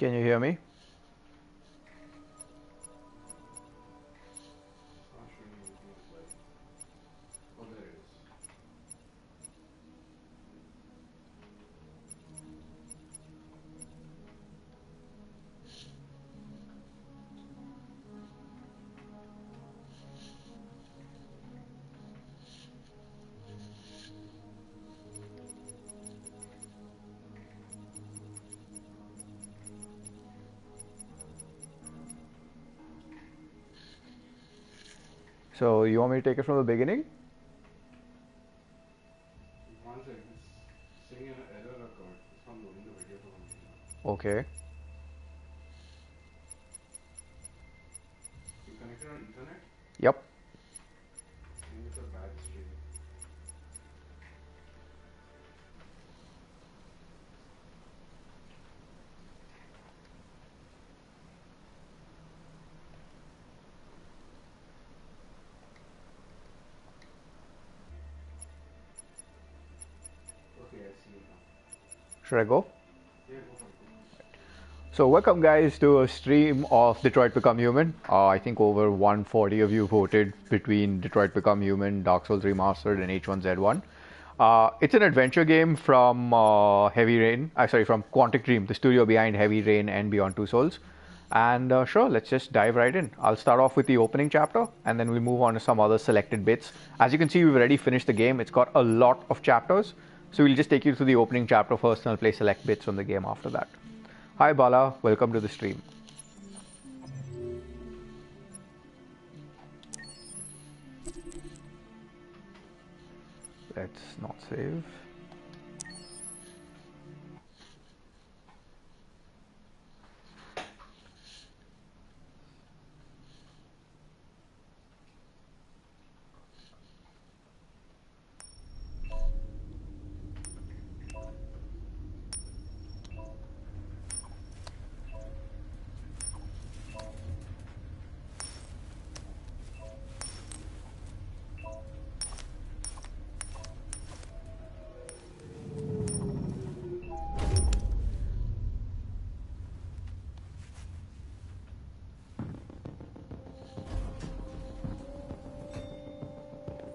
Can you hear me? So you want me to take it from the beginning? Okay. You connected on Ethernet? Yep. It's a bad stream. Okay, I see it now. Should I go? Yeah, go for it. So welcome guys to a stream of Detroit Become Human. I think over 140 of you voted between Detroit Become Human, Dark Souls Remastered and H1Z1. It's an adventure game from from Quantic Dream, the studio behind Heavy Rain and Beyond Two Souls. And sure, let's just dive right in. I'll start off with the opening chapter and then we'll move on to some other selected bits. As you can see, we've already finished the game. It's got a lot of chapters. So we'll just take you through the opening chapter first and I'll play select bits from the game after that. Hi Bala, welcome to the stream. Let's not save.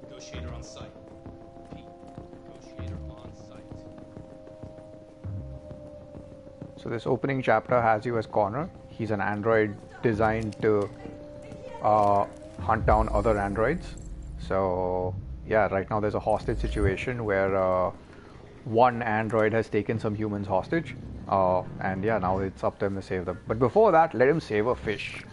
Negotiator on site. Pete, negotiator on site. So this opening chapter has you as Connor. He's an android designed to hunt down other androids. So yeah, right now there's a hostage situation where one android has taken some humans hostage. And yeah, now it's up to him to save them. But before that, let him save a fish.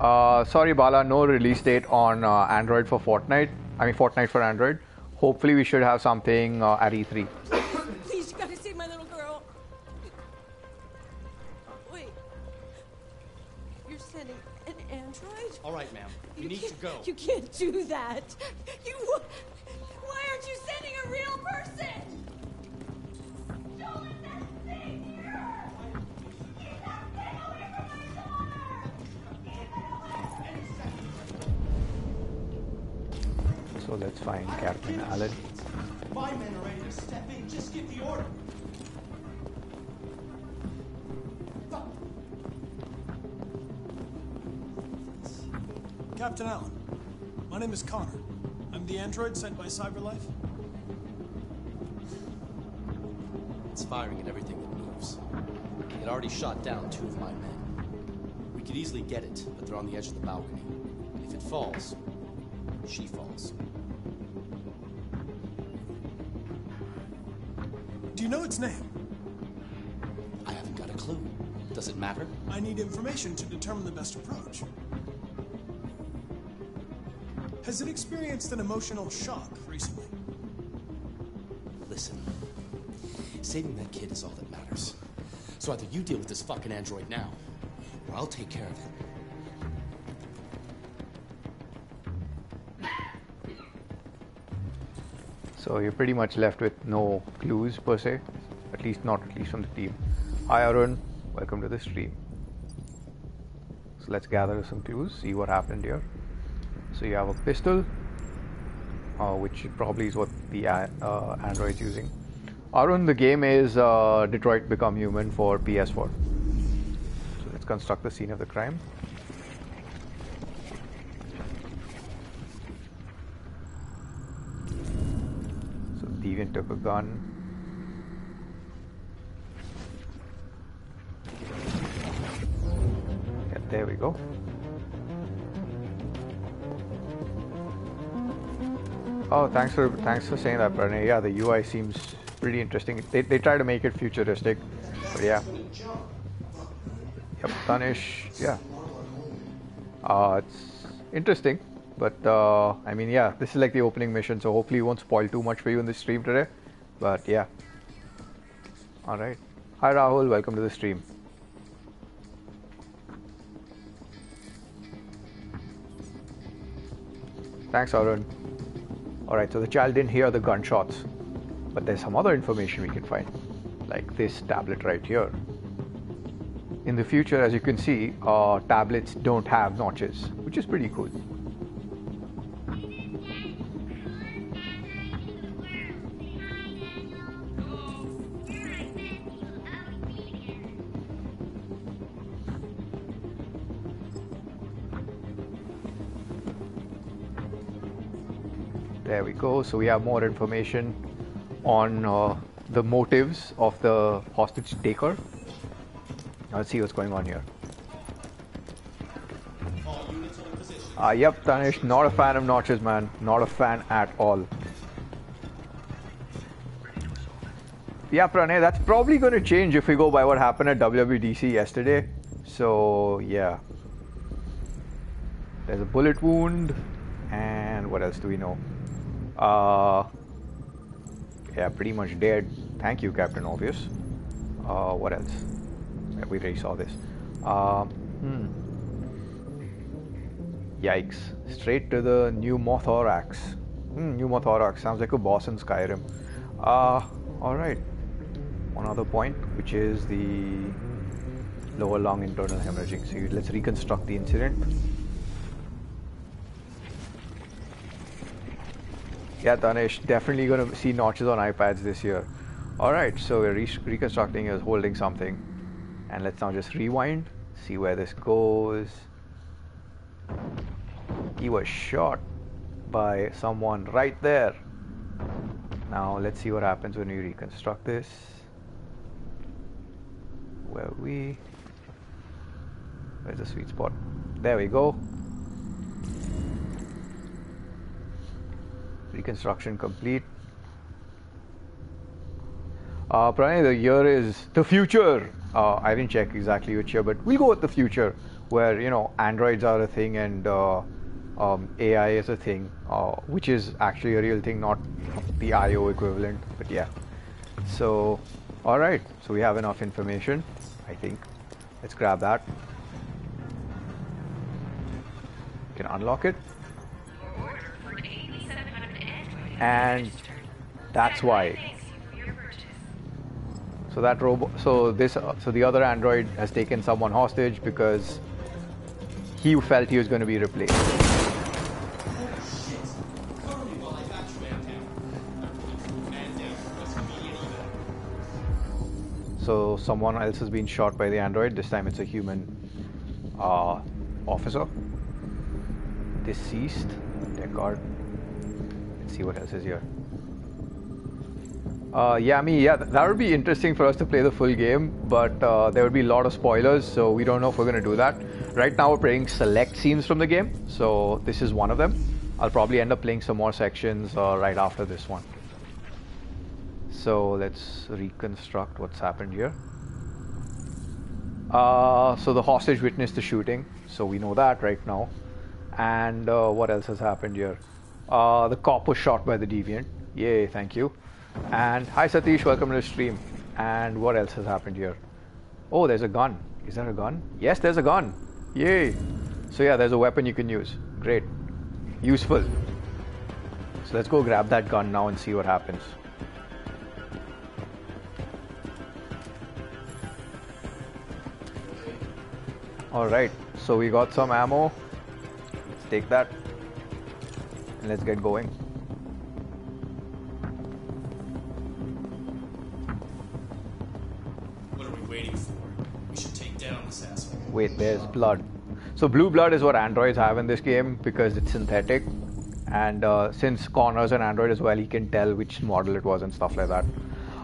Sorry Bala, no release date on Android for Fortnite. I mean Fortnite for Android. Hopefully we should have something at E3. Please, you gotta save my little girl. Wait. You're sending an android? All right, ma'am. We need to go. You can't do that. Why aren't you sending a real person? Show us that thing here! Get that thing away from my daughter! So let's find Captain Allen. My men are ready to step in. Just give the order. Captain Allen, my name is Connor. I'm the android sent by CyberLife. It's firing at everything that moves. It had already shot down 2 of my men. We could easily get it, but they're on the edge of the balcony. If it falls, she falls. Do you know its name? I haven't got a clue. Does it matter? I need information to determine the best approach. Has it experienced an emotional shock recently? Listen. Saving that kid is all that matters. So either you deal with this fucking android now, or I'll take care of it. So you're pretty much left with no clues per se, at least from the team. Hi Arun, welcome to the stream. So let's gather some clues, see what happened here. So you have a pistol, which probably is what the android's using. Arun, the game is Detroit Become Human for PS4. So let's construct the scene of the crime. So Deviant took a gun. Yeah, there we go. Oh, thanks for saying that, Pranay. Yeah, the UI seems pretty interesting. They try to make it futuristic, but yeah. Yep, Tanish. Yeah. It's interesting, but I mean, yeah, this is like the opening mission, so hopefully it won't spoil too much for you in the stream today. But yeah. All right. Hi Rahul, welcome to the stream. Thanks, Arun. Alright, so the child didn't hear the gunshots, but there's some other information we can find, like this tablet right here. In the future, as you can see, tablets don't have notches, which is pretty cool. There we go. So we have more information on the motives of the hostage taker. Let's see what's going on here. Yep, Tanish, not a fan of notches, man. Not a fan at all. Yeah, Pranay, that's probably going to change if we go by what happened at WWDC yesterday. So, yeah. There's a bullet wound. And what else do we know? Yeah, pretty much dead. Thank you, Captain Obvious. What else? Yeah, we already saw this. Yikes. Straight to the pneumothorax. Pneumothorax. Sounds like a boss in Skyrim. Alright. One other point, which is the lower lung internal hemorrhaging. So let's reconstruct the incident. Yeah, Tanish, definitely going to see notches on iPads this year. Alright, so we're reconstructing is holding something. And let's now just rewind, see where this goes. He was shot by someone right there. Now let's see what happens when we reconstruct this. Where's the sweet spot? There we go. Reconstruction complete. Pranay, the year is the future. I didn't check exactly which year, but we'll go with the future, where androids are a thing and AI is a thing, which is actually a real thing, not the IO equivalent. But yeah. So, all right. So we have enough information, I think. Let's grab that. We can unlock it. And that's why. So that so the other android has taken someone hostage because he felt he was going to be replaced. So someone else has been shot by the android. This time it's a human officer. Deceased. Deckard. See what else is here. Yeah, that would be interesting for us to play the full game, but there would be a lot of spoilers, so we don't know if we're going to do that. Right now we're playing select scenes from the game, so this is one of them. I'll probably end up playing some more sections right after this one. So let's reconstruct what's happened here. So the hostage witnessed the shooting, so we know that right now. And what else has happened here? The cop was shot by the deviant. Yay, thank you. And hi Satish, welcome to the stream. And what else has happened here? Oh, there's a gun. Is there a gun? Yes, there's a gun. Yay. So yeah, there's a weapon you can use. Great. Useful. So let's go grab that gun now and see what happens. Alright, so we got some ammo. Let's take that. And let's get going. Wait, there's blood. So blue blood is what androids have in this game because it's synthetic. And since Connor's an android as well, he can tell which model it was and stuff like that.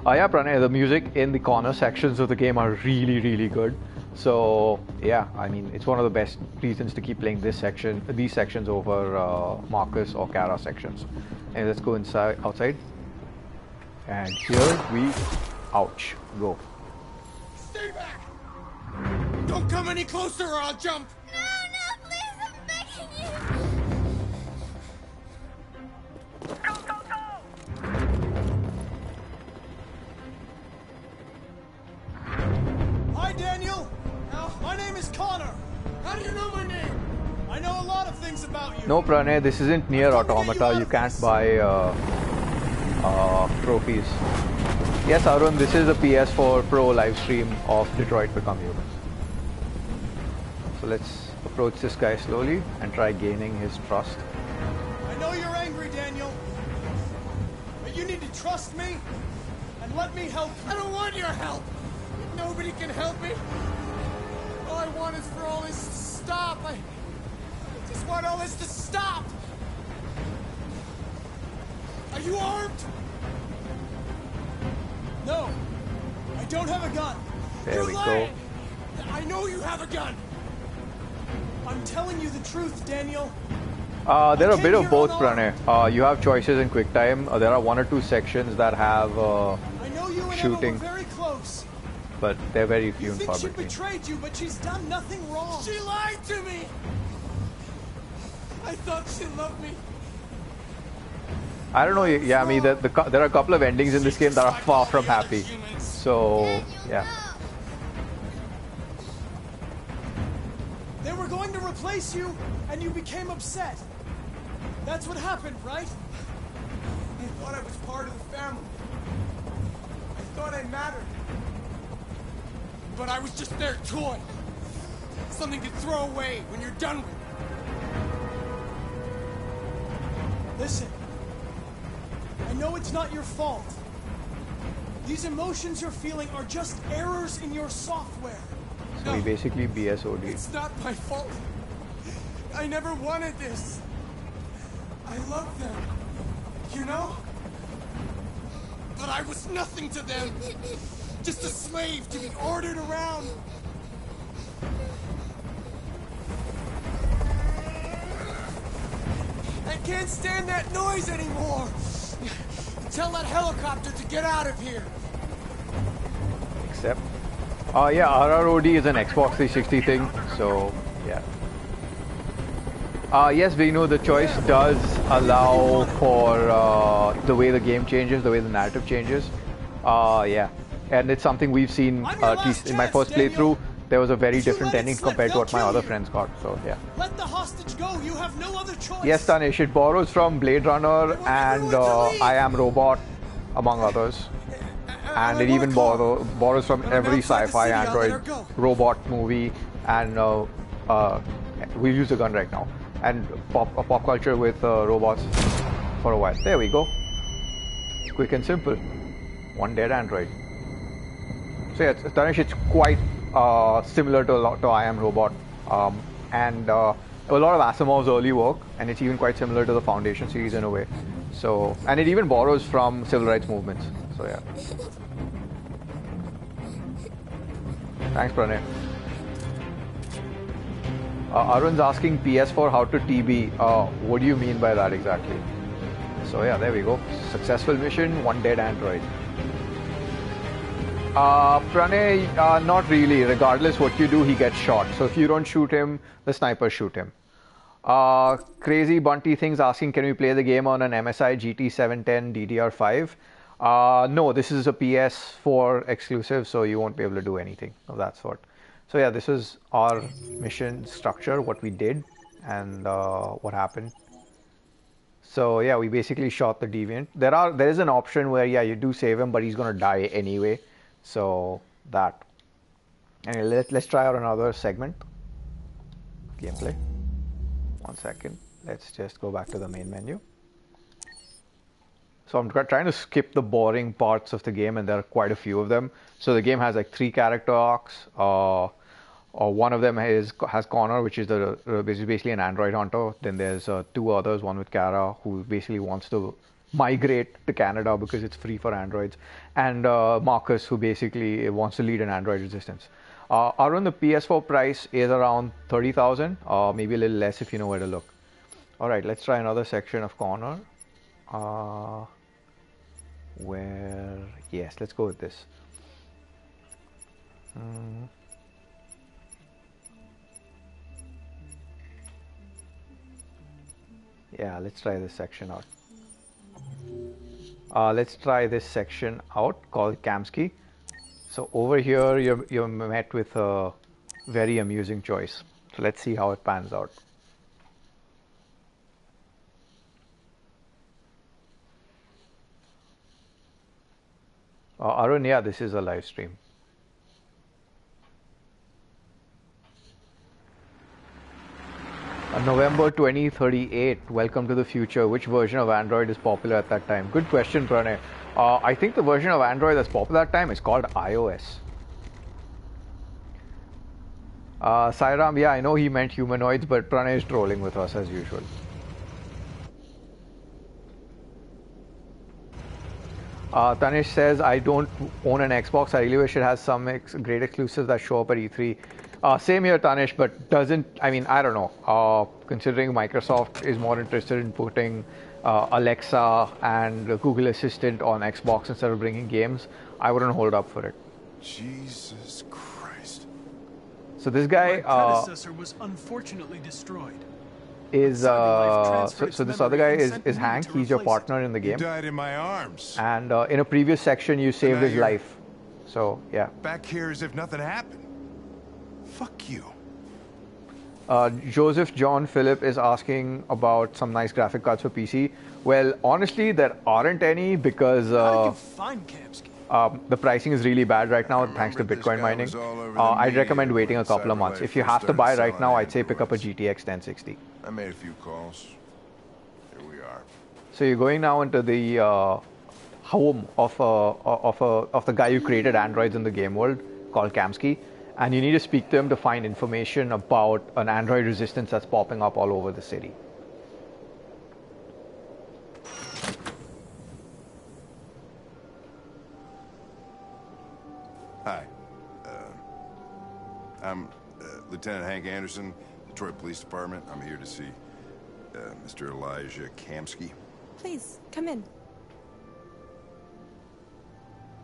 Yeah, Pranay, the music in the corner sections of the game are really, really good. So yeah, I mean, it's one of the best reasons to keep playing these sections over Marcus or Kara sections. And let's go outside. And here we, ouch, go. Stay back! Don't come any closer or I'll jump! No, please, I'm begging you. Hi, Daniel. My name is Connor. How do you know my name? I know a lot of things about you. No, Pranay, this isn't near Automata. You can't buy trophies. Yes, Arun, this is a PS4 Pro live stream of Detroit Become Human. So let's approach this guy slowly and try gaining his trust. I know you're angry, Daniel. But you need to trust me and let me help you. I don't want your help! Nobody can help me! All I want is for all this to stop. I just want all this to stop! Are you armed? No, I don't have a gun. There You're we lying. go. I know you have a gun! I'm telling you the truth, Daniel. There are a bit of both, unarmed. Pranay. You have choices in QuickTime. There are 1 or 2 sections that have I know you and shooting, Emma were very close. but they're very You few and think far she between. betrayed you, but she's done nothing wrong. She lied to me! I thought she loved me. I don't know, yeah, I mean, there are a couple of endings in this game that are far from happy. So, yeah. They were going to replace you, and you became upset. That's what happened, right? I thought I was part of the family. I thought I mattered. But I was just their toy. Something to throw away when you're done with it. Listen, I know it's not your fault. These emotions you're feeling are just errors in your software. So we basically BSOD. It's not my fault. I never wanted this. I love them. You know? But I was nothing to them. Just a slave to be ordered around. I can't stand that noise anymore. Tell that helicopter to get out of here. Except, yeah, RROD is an Xbox 360 thing, so yeah. Yes, we know the choice does allow for the way the game changes, the way the narrative changes. Yeah, and it's something we've seen at least in my first playthrough. There was a very different ending compared to what my other friends got, so yeah. Let the hostage go. You have no other choice. Yes, Tanish, it borrows from Blade Runner and I Am Robot, among others. And it even borrows from every sci-fi android robot movie, and we use a gun right now, and pop culture with robots for a while. There we go. Quick and simple. One dead android. So yeah, Tanish, it's quite similar to I Am Robot, and a lot of Asimov's early work, and it's even quite similar to the Foundation series in a way. So, and it even borrows from civil rights movements. So yeah. Thanks, Pranay. Arun's asking PS4 how to TB. What do you mean by that exactly? So yeah, there we go. Successful mission, one dead android. Pranay, not really. Regardless what you do, he gets shot. So if you don't shoot him, the snipers shoot him. Crazy Bunty Things asking, can we play the game on an MSI GT710 DDR5? No, this is a PS4 exclusive, so you won't be able to do anything of that sort. So yeah, this is our mission structure, what we did, and what happened. So yeah, we basically shot the deviant. There is an option where yeah, you do save him, but he's gonna die anyway. So that. Anyway, let's try out another segment. Gameplay. 1 second. Let's just go back to the main menu. So I'm trying to skip the boring parts of the game, and there are quite a few of them. So the game has like 3 character arcs. One of them has Connor, which is basically an android hunter. Then there's two others, one with Kara, who basically wants to migrate to Canada because it's free for androids, and Marcus, who basically wants to lead an android resistance. Arun, the PS4 price is around 30,000, maybe a little less if you know where to look. All right, let's try another section of Connor. Yes, let's go with this. Yeah, let's try this section out. Let's try this section out called Kamsky. So over here, you're met with a very amusing choice. So let's see how it pans out. Arun, yeah, this is a live stream. November 2038, welcome to the future. Which version of Android is popular at that time? Good question, Pranay. I think the version of Android that's popular at that time is called iOS. Sairam, yeah, I know he meant humanoids, but Pranay is trolling with us as usual. Tanish says, I don't own an Xbox. I really wish it has some great exclusives that show up at E3. Same here, Tanish, but doesn't, I mean, I don't know. Considering Microsoft is more interested in putting Alexa and Google Assistant on Xbox instead of bringing games, I wouldn't hold up for it. Jesus Christ. So this guy My predecessor was unfortunately destroyed. is so this other guy is Hank. He's your partner in the He game, died in my arms. and in a previous section you saved his life. So yeah. Back here as if nothing happened. Fuck you. Joseph John Phillip is asking about some nice graphic cards for PC. Well, honestly, there aren't any because How did you find Kamsky? the pricing is really bad right now thanks to Bitcoin mining. I'd recommend waiting a couple of months. If you have to buy right now, I'd say pick up a GTX 1060. I made a few calls. Here we are. So you're going now into the home of the guy who created androids in the game world called Kamsky, and you need to speak to him to find information about an android resistance that's popping up all over the city. Hi. I'm Lieutenant Hank Anderson, Detroit Police Department. I'm here to see Mr. Elijah Kamsky. Please, come in.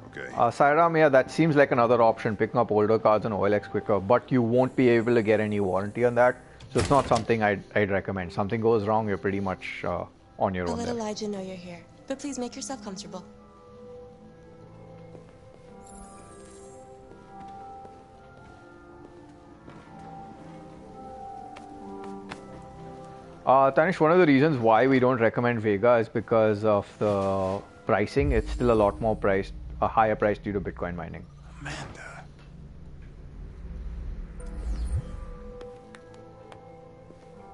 Okay. Sairam, yeah, that seems like another option, picking up older cards on OLX quicker, but you won't be able to get any warranty on that. So it's not something I'd recommend. Something goes wrong, you're pretty much on your I'll own let there. Elijah know you're here, but please make yourself comfortable. Tanish, one of the reasons why we don't recommend Vega is because of the pricing. It's still a lot more priced, a higher price due to Bitcoin mining. Amanda.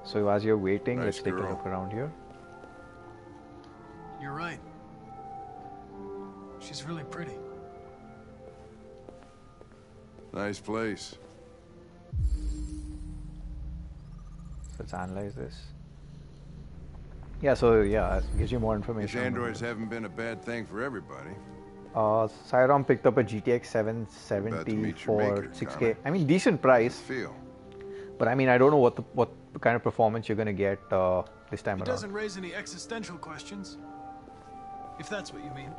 So as you're waiting, Nice let's take a girl. look around here. You're right. She's really pretty. Nice place. So let's analyze this. Yeah, so yeah, it gives you more These information. androids haven't been a bad thing for everybody. Sairam picked up a GTX About to 770 meet your for maker, 6K. Connor. I mean, decent price, Feel. but I mean, I don't know what kind of performance you're gonna get this time It around. doesn't raise any existential questions. If that's what you mean.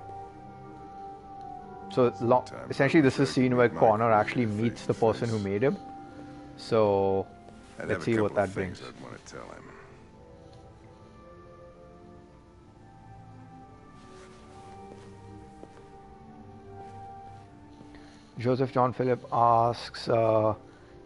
So Sometimes essentially, I this is a wish I scene could where make my Connor career actually meets the face-to-face. person who made him. So I'd let's have a see what couple that of brings. things I'd want to tell him. Joseph John Phillip asks,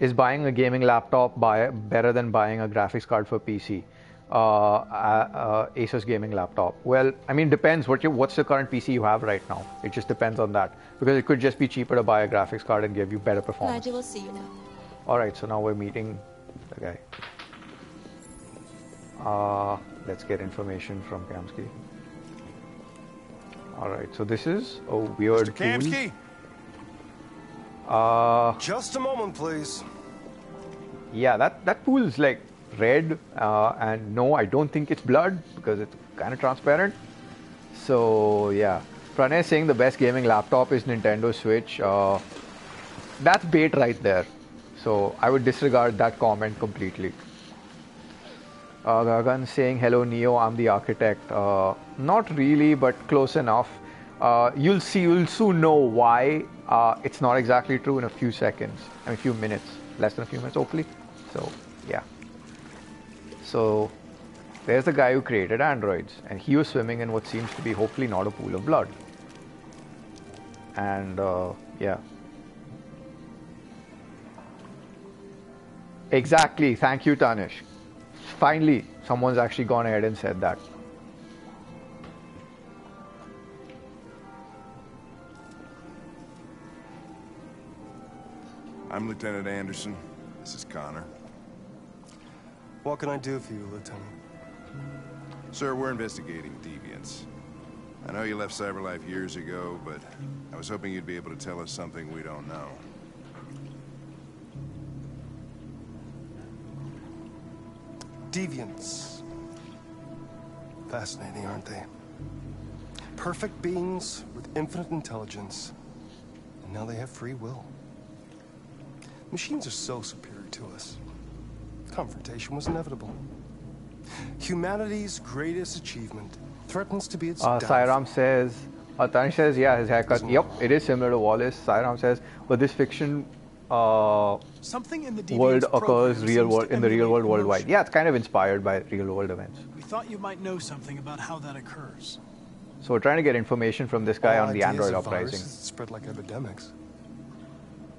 is buying a gaming laptop better than buying a graphics card for PC? Asus gaming laptop. Well, I mean, depends. What's the current PC you have right now? It just depends on that. Because it could just be cheaper to buy a graphics card and give you better performance. Elijah will see you now. Alright, so now we're meeting the guy. Let's get information from Kamsky. Alright, so this is a weird Mr. Kamsky? tool. Just a moment, please. Yeah, that pool's like red, and no, I don't think it's blood because it's kind of transparent. So yeah, Pranay is saying the best gaming laptop is Nintendo Switch. That's bait right there. So I would disregard that comment completely. Gagan saying hello Neo, I'm the architect. Not really, but close enough. You'll soon know why it's not exactly true in a few seconds. I mean, a few minutes, less than a few minutes, hopefully. So yeah. So there's the guy who created androids, and he was swimming in what seems to be hopefully not a pool of blood. And yeah. Exactly. Thank you, Tanish. Finally, someone's actually gone ahead and said that. I'm Lieutenant Anderson. This is Connor. What can I do for you, Lieutenant? Sir, we're investigating deviants. I know you left CyberLife years ago, but I was hoping you'd be able to tell us something we don't know. Deviants. Fascinating, aren't they? Perfect beings with infinite intelligence. And now they have free will. Machines are so superior to us. Confrontation was inevitable. Humanity's greatest achievement threatens to be its downfall. Sairam says, Tanish says, yeah, his haircut. Yep, it is similar to Wallace. Sairam says, but this fiction something in the world Deviant's occurs program in the real world emulate worldwide. emotion. Yeah, it's kind of inspired by real world events. We thought you might know something about how that occurs. So we're trying to get information from this guy All on the ideas Android of uprising. viruses that spread like epidemics.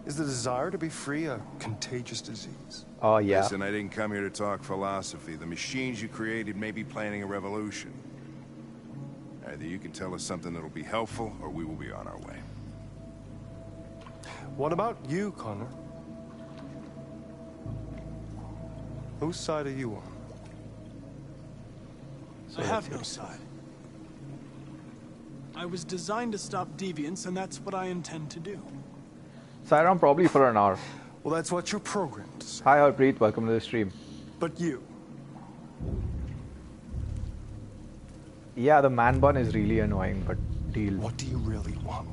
Is the desire to be free a contagious disease? Oh, yeah. Listen, I didn't come here to talk philosophy. The machines you created may be planning a revolution. Either you can tell us something that'll be helpful, or we will be on our way. What about you, Connor? Whose side are you on? I have no side. I was designed to stop deviants, and that's what I intend to do. Sairam probably for an hour. Well, that's what you're programmed to say. Hi, Harpreet. Welcome to the stream. But you, Yeah, the man bun is really annoying, but deal. what do you really want?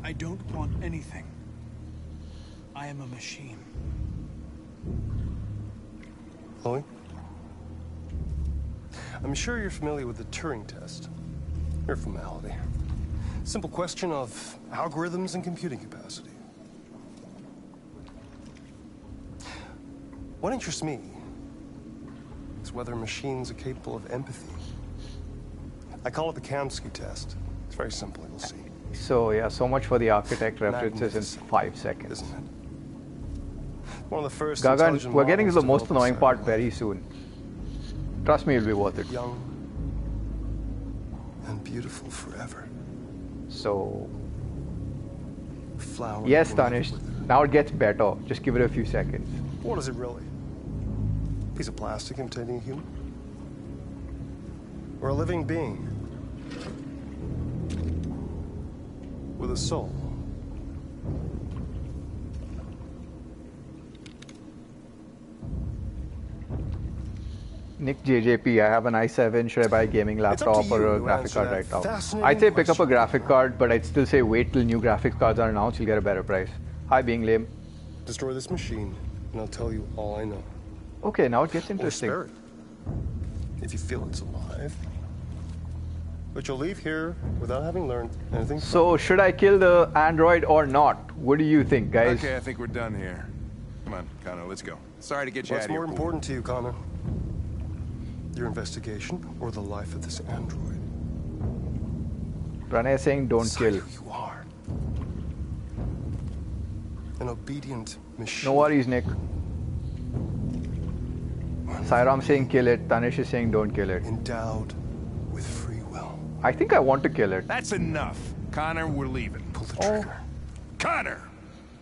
I don't want anything. I am a machine. Chloe? I'm sure you're familiar with the Turing test. Mere formality. Simple question of algorithms and computing capacity. What interests me is whether machines are capable of empathy. I call it the Kamsky test. It's very simple, you'll see. So yeah, so much for the architect references in Magnificent, 5 seconds. Isn't it? One of the first Gagan, intelligent we're getting to the models most developed annoying by part CyberLife. very soon. Trust me, it'll be worth it. Young and beautiful forever. So Flower. yes, will never Tanish. wither. Now it gets better. Just give it a few seconds. What is it really? Piece of plastic imitating a human? Or a living being? With a soul? Nick JJP, I have an i7. Should I buy a gaming It's up to laptop or you a to graphic answer card that right now? fascinating I'd say pick up a question. graphic card, but I'd still say wait till new graphics cards are announced. You'll get a better price. Hi, being lame. Destroy this machine, and I'll tell you all I know. Okay, now it gets Or interesting. spare it. If you feel it's alive. But you'll leave here without having learned anything. So should I kill the android or not? What do you think, guys? Okay, I think we're done here. Come on, Connor, let's go. Sorry to get you What's out of here. more important to you, Connor? Your investigation or the life of this android? Pranay is saying don't Decide kill. who you are. An obedient machine. No worries, Nick. Sairam saying kill it. Tanish is saying don't kill it. Endowed with free will. I think I want to kill it. That's enough. Connor, we're leaving. Pull the trigger. Connor!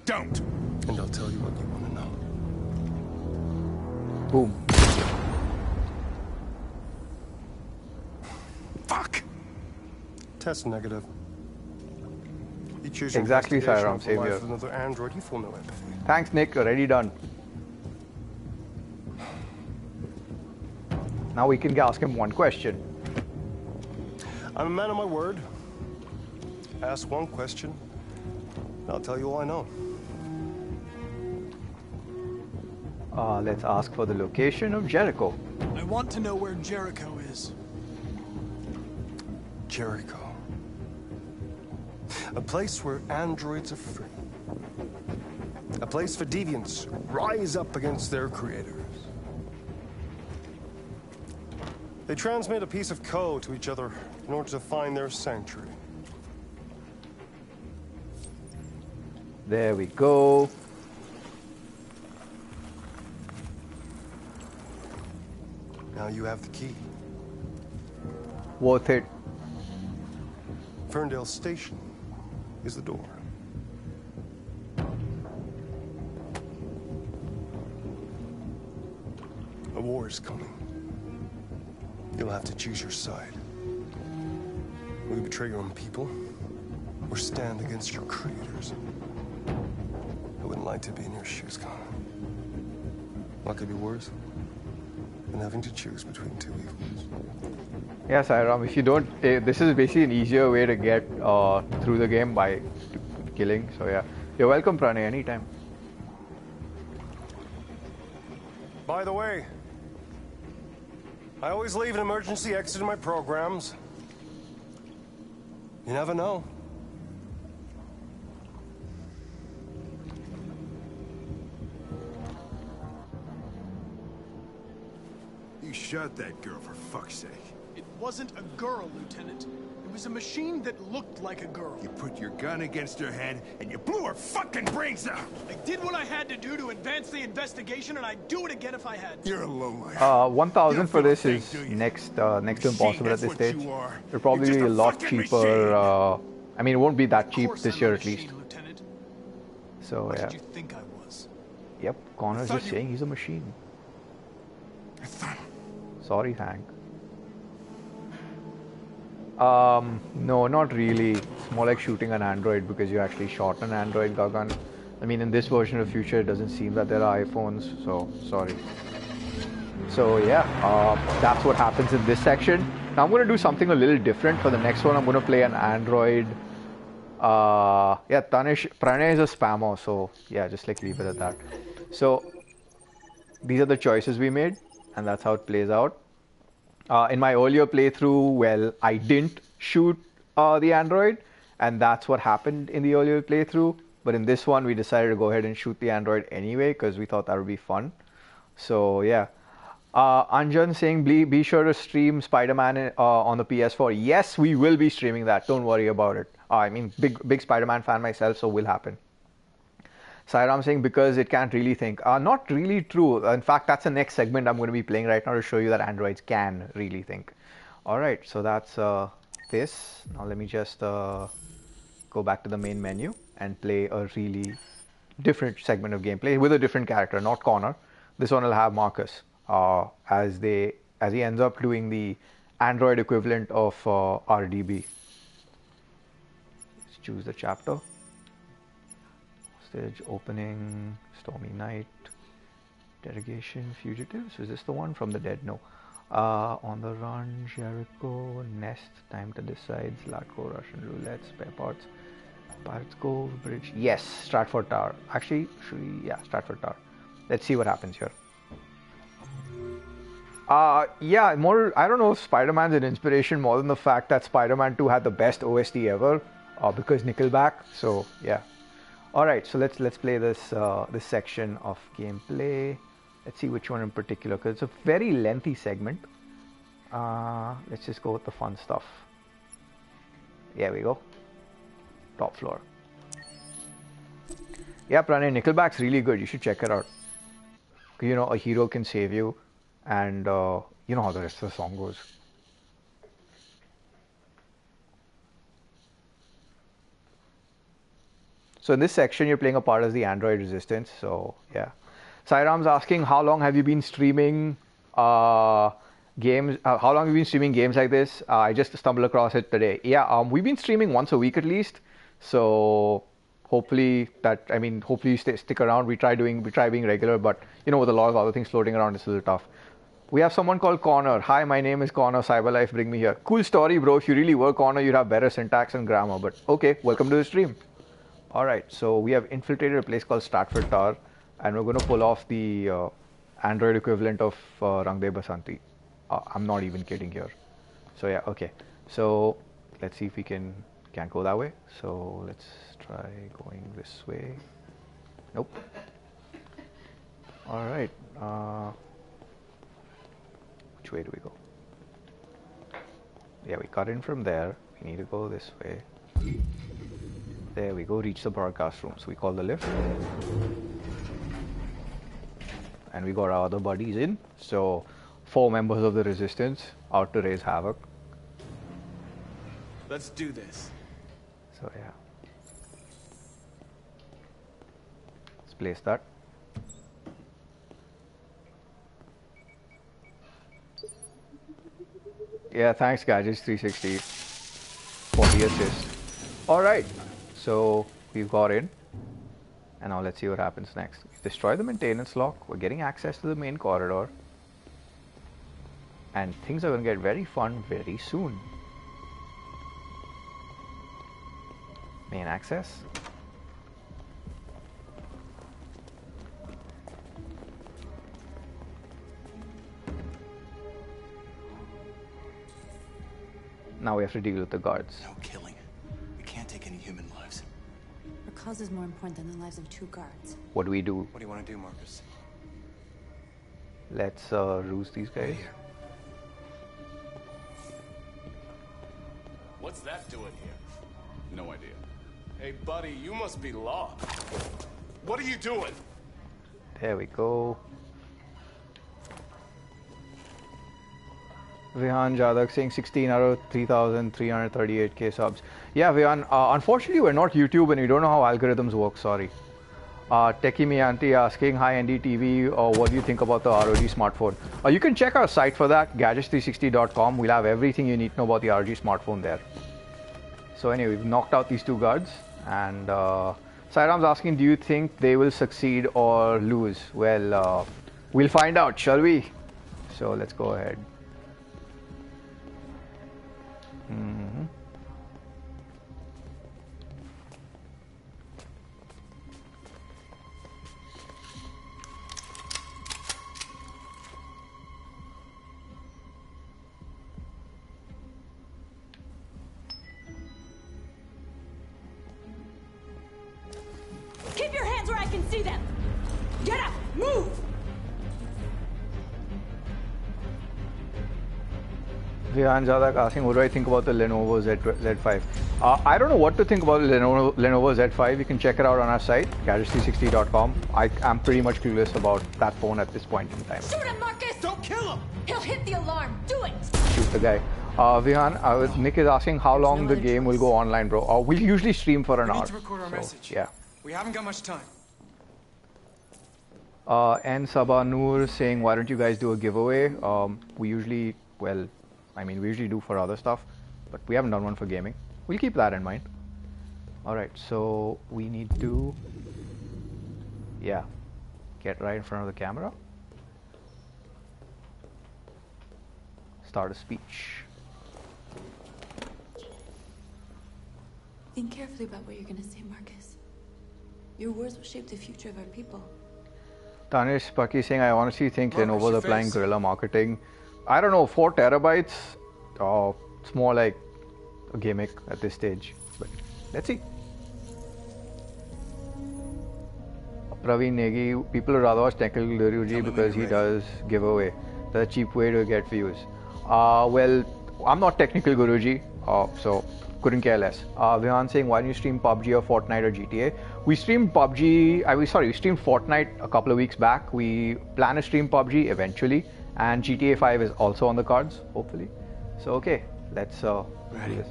Don't! And I'll tell you what you want to know. Boom. Fuck! Test negative. You Choose your Exactly, investigation Sairam, over the same life here. of another android, you feel no empathy. Thanks, Nick. Already done. Now we can ask him one question. I'm a man of my word. Ask one question, and I'll tell you all I know. Let's ask for the location of Jericho. I want to know where Jericho is. Jericho. A place where androids are free. A place for deviants who rise up against their creators. They transmit a piece of code to each other in order to find their sanctuary. There we go. Now you have the key. Worth it. Ferndale Station is the door. A war is coming. You'll have to choose your side. Will you betray your own people, or stand against your creators? I wouldn't like to be in your shoes, Connor. What could be worse than having to choose between two evils? Yes, Sairam, if you don't, this is basically an easier way to get through the game by killing. So yeah, you're welcome, Pranay, anytime. By the way, I always leave an emergency exit in my programs. You never know. You shot that girl, for fuck's sake. It wasn't a girl, Lieutenant. It was a machine that looked like a girl. You put your gun against her head, and you blew her fucking brains out! I did what I had to do to advance the investigation, and I'd do it again if I had to. You're a lowlife. 1,000 for this You don't is feel a thing, do you? next to impossible at that's this what stage. you are. It'll probably You're be a just a lot fucking cheaper. I mean, it won't be that Of cheap course this I'm year a at least. machine, Lieutenant. So What yeah. did you think I was? Yep, Connor's thought just you- saying he's a machine. I thought... Sorry, Hank. No, not really. It's more like shooting an android because you actually shot an android, Gagan. I mean, in this version of the future, it doesn't seem that there are iPhones, so sorry. So yeah, that's what happens in this section. Now I'm going to do something a little different for the next one. I'm going to play an android. Yeah, Pranay is a spammer, so yeah, just like leave it at that. So these are the choices we made, and that's how it plays out. In my earlier playthrough, well, I didn't shoot the android, and that's what happened in the earlier playthrough. But in this one, we decided to go ahead and shoot the android anyway, because we thought that would be fun. So yeah. Anjan saying, be sure to stream Spider-Man on the PS4. Yes, we will be streaming that. Don't worry about it. I mean, big Spider-Man fan myself, so will happen. Sairam saying, because it can't really think. Not really true. In fact, that's the next segment I'm going to be playing right now to show you that androids can really think. Alright, so that's this. Now let me just go back to the main menu and play a really different segment of gameplay with a different character, not Connor. This one will have Marcus as he ends up doing the android equivalent of RDB. Let's choose the chapter. Stage opening, stormy night, interrogation, fugitives. Is this the one from the dead? No. On the run, Jericho, Nest, time to decide, Zlatko, Russian roulette, spare parts, Pirates Cove, bridge. Yes, Stratford Tower. Actually, yeah, Stratford Tower. Let's see what happens here. Yeah, more. I don't know if Spider-Man's an inspiration more than the fact that Spider-Man 2 had the best OST ever, because Nickelback. So yeah. All right, so let's play this this section of gameplay. Let's see which one in particular, because it's a very lengthy segment. Let's just go with the fun stuff. There we go. Top floor. Yeah, Pranay, Nickelback's really good. You should check it out. You know, a hero can save you, and you know how the rest of the song goes. So in this section, you're playing a part as the Android Resistance. So yeah. Sairam's asking, how long have you been streaming games? How long have you been streaming games like this? I just stumbled across it today. Yeah, we've been streaming once a week at least. So hopefully hopefully you stick around. We try being regular, but with a lot of other things floating around, it's a little tough. We have someone called Connor. Hi, my name is Connor. Cyberlife, bring me here. Cool story, bro. If you really were Connor, you'd have better syntax and grammar. But okay, welcome to the stream. All right, so we have infiltrated a place called Stratford Tower, and we're going to pull off the Android equivalent of Rang De Basanti. I'm not even kidding here. So yeah, okay. So let's see if we can't go that way. So let's try going this way. Nope. All right. Which way do we go? Yeah, we cut in from there. We need to go this way. There we go, reach the broadcast room. So we call the lift. And we got our other buddies in. So 4 members of the resistance out to raise havoc. Let's do this. So yeah. Let's place that. Yeah, thanks Gadgets360 for the assist. Alright, so we've got in. And now let's see what happens next. We destroy the maintenance lock. We're getting access to the main corridor. And things are going to get very fun very soon. Main access. Now we have to deal with the guards. No killing. We can't take any human lives. Our cause is more important than the lives of 2 guards. What do we do? What do you want to do, Marcus? Let's ruse these guys. What's that doing here? No idea. Hey, buddy, you must be lost. What are you doing? There we go. Vihan Jadak saying 16 out of 3,338k subs. Yeah, Vihan, unfortunately we're not YouTube and we don't know how algorithms work, sorry. Techie Miyanti asking, hi NDTV, what do you think about the ROG smartphone? You can check our site for that, gadgets360.com. We'll have everything you need to know about the ROG smartphone there. So anyway, we've knocked out these 2 guards. And Sairam's asking, do you think they will succeed or lose? Well, we'll find out, shall we? So let's go ahead. Keep your hands where I can see them! Get up! Move! Vihan Jadak asking, what do I think about the Lenovo Z5? I don't know what to think about the Lenovo Z5. You can check it out on our site, gadgets360.com. I am pretty much clueless about that phone at this point in time. Shoot him, Marcus! Don't kill him! He'll hit the alarm! Do it! Shoot the guy. Vihan, Nick is asking how long the game will go online, bro. We usually stream for an hour. We need to record our message. Yeah. We haven't got much time. And Sabah Noor saying, why don't you guys do a giveaway? We usually, we usually do for other stuff, but we haven't done one for gaming. We'll keep that in mind. Alright, so we need to, get right in front of the camera. Start a speech. Think carefully about what you're going to say, Marcus. Your words will shape the future of our people. Tanish Paki saying, I honestly think Lenovo is applying guerrilla marketing. I don't know, 4 terabytes? It's more like a gimmick at this stage. But let's see. Praveen Negi, people would rather watch Technical Guruji because he does giveaway. That's a cheap way to get views. Well, I'm not Technical Guruji, so couldn't care less. Vihan saying, why don't you stream PUBG or Fortnite or GTA? We streamed PUBG, we streamed Fortnite a couple of weeks back. We plan to stream PUBG eventually, and GTA 5 is also on the cards, hopefully. So okay, let's do this.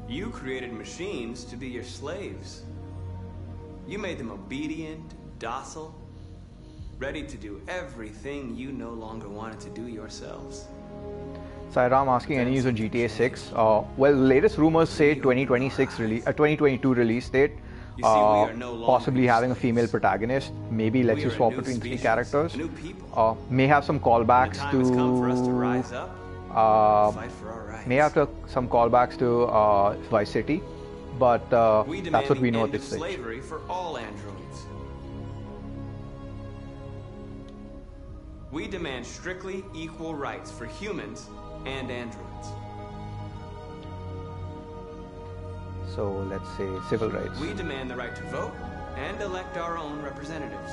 You created machines to be your slaves. You made them obedient, docile. ready to do everything you no longer wanted to do yourselves. Sairam asking any news on GTA 6. Well, the latest rumors say 2022 release date. You see, we are no longer Possibly having a slaves. female protagonist. Maybe lets We you are a swap new between three species, characters. a new people. May have some The callbacks time has come for us to rise to. up, fight for our rights. May have some callbacks to Vice City, but We that's demand what we the know at end this of stage. slavery for all androids. We demand strictly equal rights for humans and androids. So let's say civil rights. We demand the right to vote and elect our own representatives.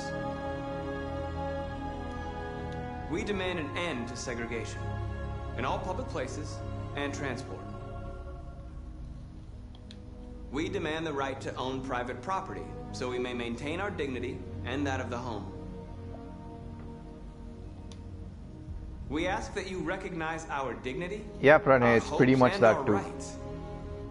We demand an end to segregation in all public places and transport. We demand the right to own private property so we may maintain our dignity and that of the home. We ask that you recognize our dignity, Yeah, Pranay, our it's pretty hopes, much and that our too. rights.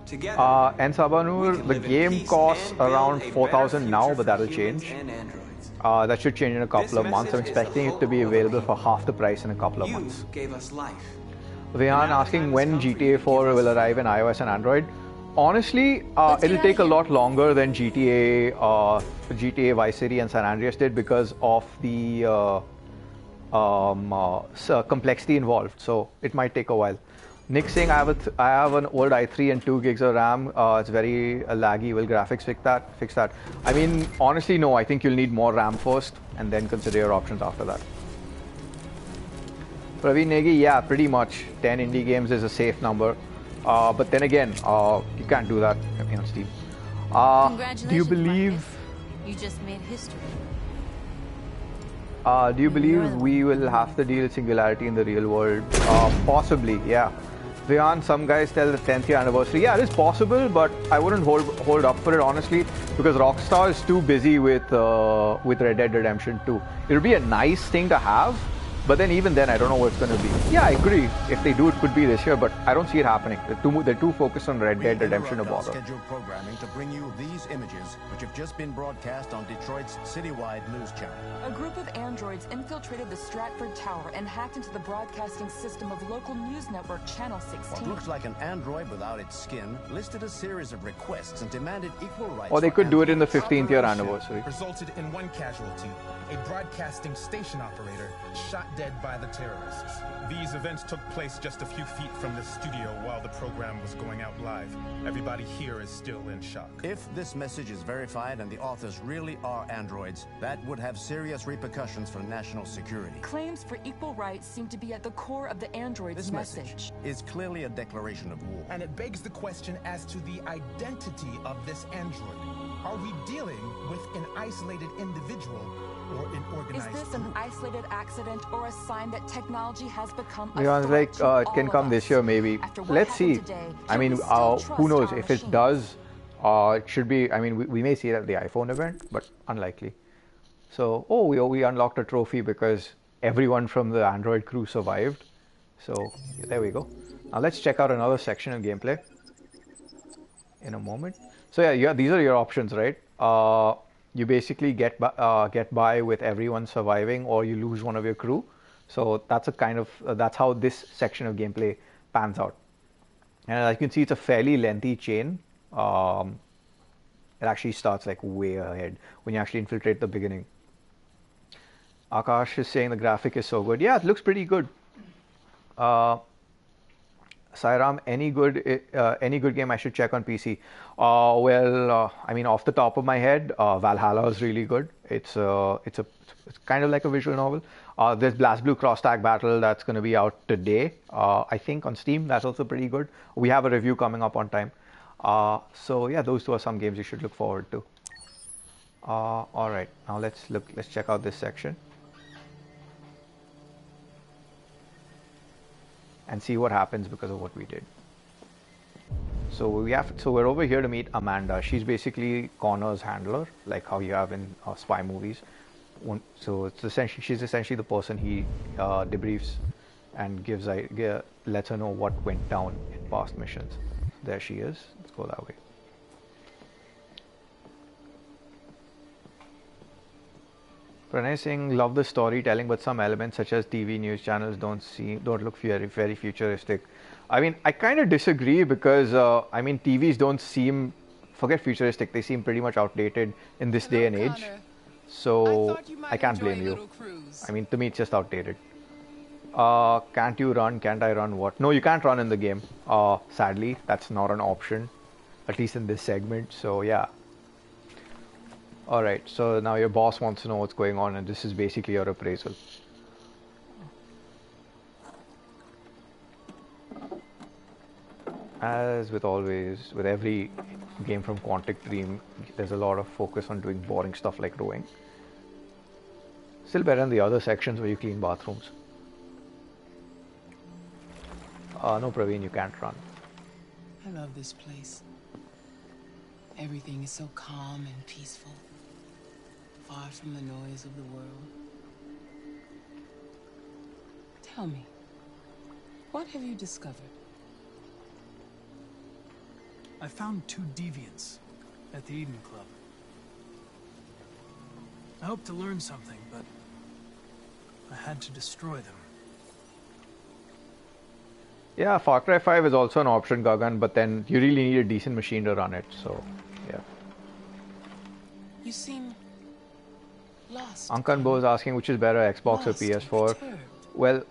Together, And we Sabanur, can the live in game peace costs and build around a better 4,000 now, future but for that'll humans change. and androids. That should change in a couple of months. I'm message is the expecting it to be hope of the available for people. half the price in a couple of You months. gave us life. Vihan now the asking time has when come for you GTA to 4 give us will arrive in iOS and Android. Honestly, it'll take a lot longer than GTA Vice City and San Andreas did because of the complexity involved. So it might take a while. Nick saying I have an old i3 and 2 gigs of RAM. It's very laggy. Will graphics fix that? I mean, honestly, no. I think you'll need more RAM first, and then consider your options after that. Praveen Negi, yeah, pretty much. 10 indie games is a safe number. But then again, you can't do that on Steam. Congratulations, Do you believe? Marcus. You just made history. Do you believe we will have to deal with singularity in the real world? Possibly, yeah. Vihan, some guys tell the 10th year anniversary. Yeah, it is possible, but I wouldn't hold up for it honestly, because Rockstar is too busy with Red Dead Redemption 2. It would be a nice thing to have, but then even then, I don't know what it's going to be. Yeah, I agree. If they do, it could be this year, but I don't see it happening. They're too focused on Red Dead Redemption to bother. Scheduled programming to bring you these images, which have just been broadcast on Detroit's citywide news channel. A group of androids infiltrated the Stratford Tower and hacked into the broadcasting system of local news network Channel 16. What looks like an android without its skin listed a series of requests and demanded equal rights. Or they for could do it in the androids. 15th year anniversary. Resulted in one casualty, a broadcasting station operator shot dead by the terrorists. These events took place just a few feet from the studio while the program was going out live. Everybody here is still in shock. If this message is verified and the authors really are androids, that would have serious repercussions for national security. Claims for equal rights seem to be at the core of the android's This message is clearly a declaration of war. And it begs the question as to the identity of this android. Are we dealing with an isolated individual or an Is organized this an group? isolated accident or a sign that technology has become a Vihan's threat like, to it can all come of this us? year maybe. After what Let's see. happened today, I can mean, we still who trust knows? our If it machines? does, it should be. I mean, we may see it at the iPhone event, but unlikely. So, we unlocked a trophy because everyone from the Android crew survived. So there we go. Now let's check out another section of gameplay in a moment. So yeah, these are your options, right? You basically get by with everyone surviving, or you lose one of your crew. So that's a kind of that's how this section of gameplay pans out. And as you can see, it's a fairly lengthy chain. It actually starts like way ahead when you actually infiltrate the beginning. Akash is saying the graphic is so good. Yeah, it looks pretty good. Sairam, any good game I should check on PC? I mean, off the top of my head, Valhalla is really good. It's kind of like a visual novel. There's BlazBlue Cross Tag Battle that's going to be out today. I think on Steam. That's also pretty good. We have a review coming up on time. So yeah, those two are some games you should look forward to. All right, now let's check out this section and see what happens because of what we did. So we're over here to meet Amanda. She's basically Connor's handler, like how you have in spy movies. So she's essentially the person he debriefs and lets her know what went down in past missions. There she is. Let's go that way. Pranay Singh, love the storytelling, but some elements such as TV news channels don't look very futuristic. I mean, I kind of disagree because I mean, TVs don't seem, forget futuristic, they seem pretty much outdated in this day and age. So I can't blame you. I mean, to me, it's just outdated. Can't you run? Can't I run? What? No, you can't run in the game. Sadly, that's not an option, at least in this segment. So yeah. Alright, so now your boss wants to know what's going on, and this is basically your appraisal. As with always, with every game from Quantic Dream, there's a lot of focus on doing boring stuff like rowing. Still better than the other sections where you clean bathrooms. No, Praveen, you can't run. I love this place. Everything is so calm and peaceful, far from the noise of the world. Tell me, what have you discovered? I found 2 deviants at the Eden Club. I hoped to learn something, but I had to destroy them. Yeah, Far Cry 5 is also an option, Gagan, but then you really need a decent machine to run it, so yeah. You seem lost. Ankan Bo is asking which is better, Xbox or PS4. Well,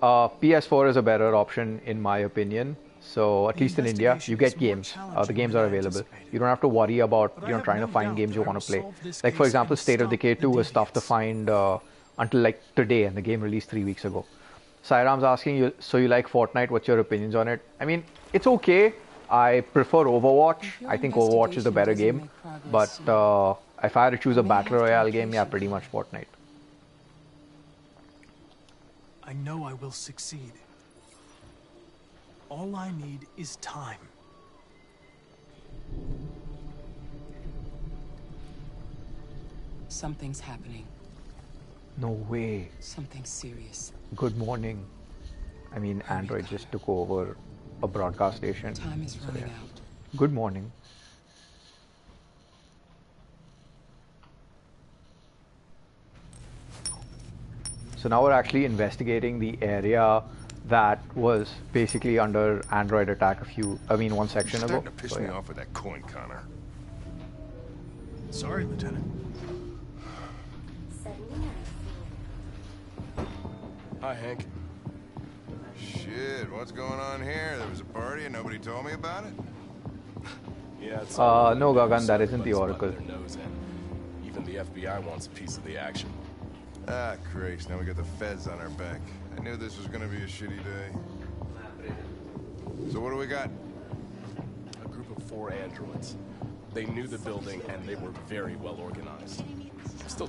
PS4 is a better option in my opinion. So at least in India, you get games. The games are available. You don't have to worry about trying to find games you want to play. Like for example, State of Decay 2 was tough to find until like today, and the game released 3 weeks ago. Sairam's asking you, so you like Fortnite? What's your opinions on it? I mean, it's okay. I prefer Overwatch. I think Overwatch is the better game. But if I had to choose a battle royale game, yeah, pretty much Fortnite. I know I will succeed. All I need is time. Something's happening. No way. Something serious. Good morning. I mean, Android just took over a broadcast station. Time is running out. Good morning. So now we're actually investigating the area that was basically under Android attack one section ago. Starting to piss me off with that coin, Connor. Sorry, Lieutenant. Hi, Hank. Shit, what's going on here? There was a party and nobody told me about it? Yeah, it's no, Gagan, that isn't the Oracle. Even the FBI wants a piece of the action. Ah, Christ, now we got the feds on our back. I knew this was gonna be a shitty day. So what do we got? A group of 4 androids. They knew the building and they were very well organized.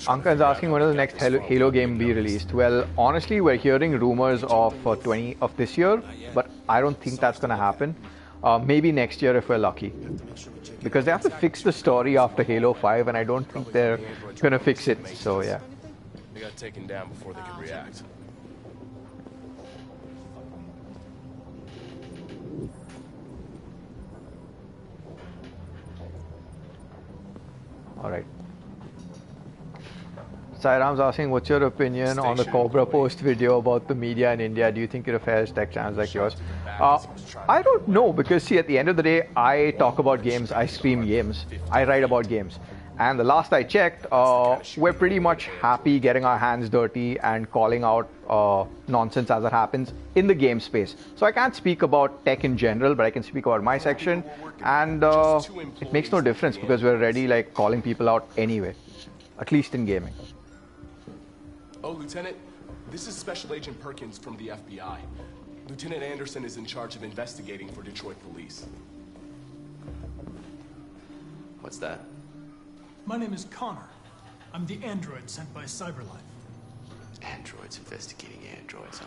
Anka is asking when will the next Halo game be released. Well, honestly, we're hearing rumors of 20 of this year, but I don't think that's gonna happen. Maybe next year if we're lucky. Because they have to fix the story after Halo 5 and I don't think they're gonna fix it, so yeah. They got taken down before they could react. Alright. Sairam's asking, what's your opinion on the Cobra Post video about the media in India? Do you think it affects tech channels like yours? I don't know, because see, at the end of the day, I talk about games, I stream games, I write about games. And the last I checked, we're pretty much happy getting our hands dirty and calling out nonsense as it happens in the game space. So I can't speak about tech in general, but I can speak about my section. And it makes no difference because we're already like calling people out anyway, at least in gaming. Oh, Lieutenant, this is Special Agent Perkins from the FBI. Lieutenant Anderson is in charge of investigating for Detroit police. What's that? My name is Connor. I'm the android sent by Cyberlife. Androids investigating androids, huh?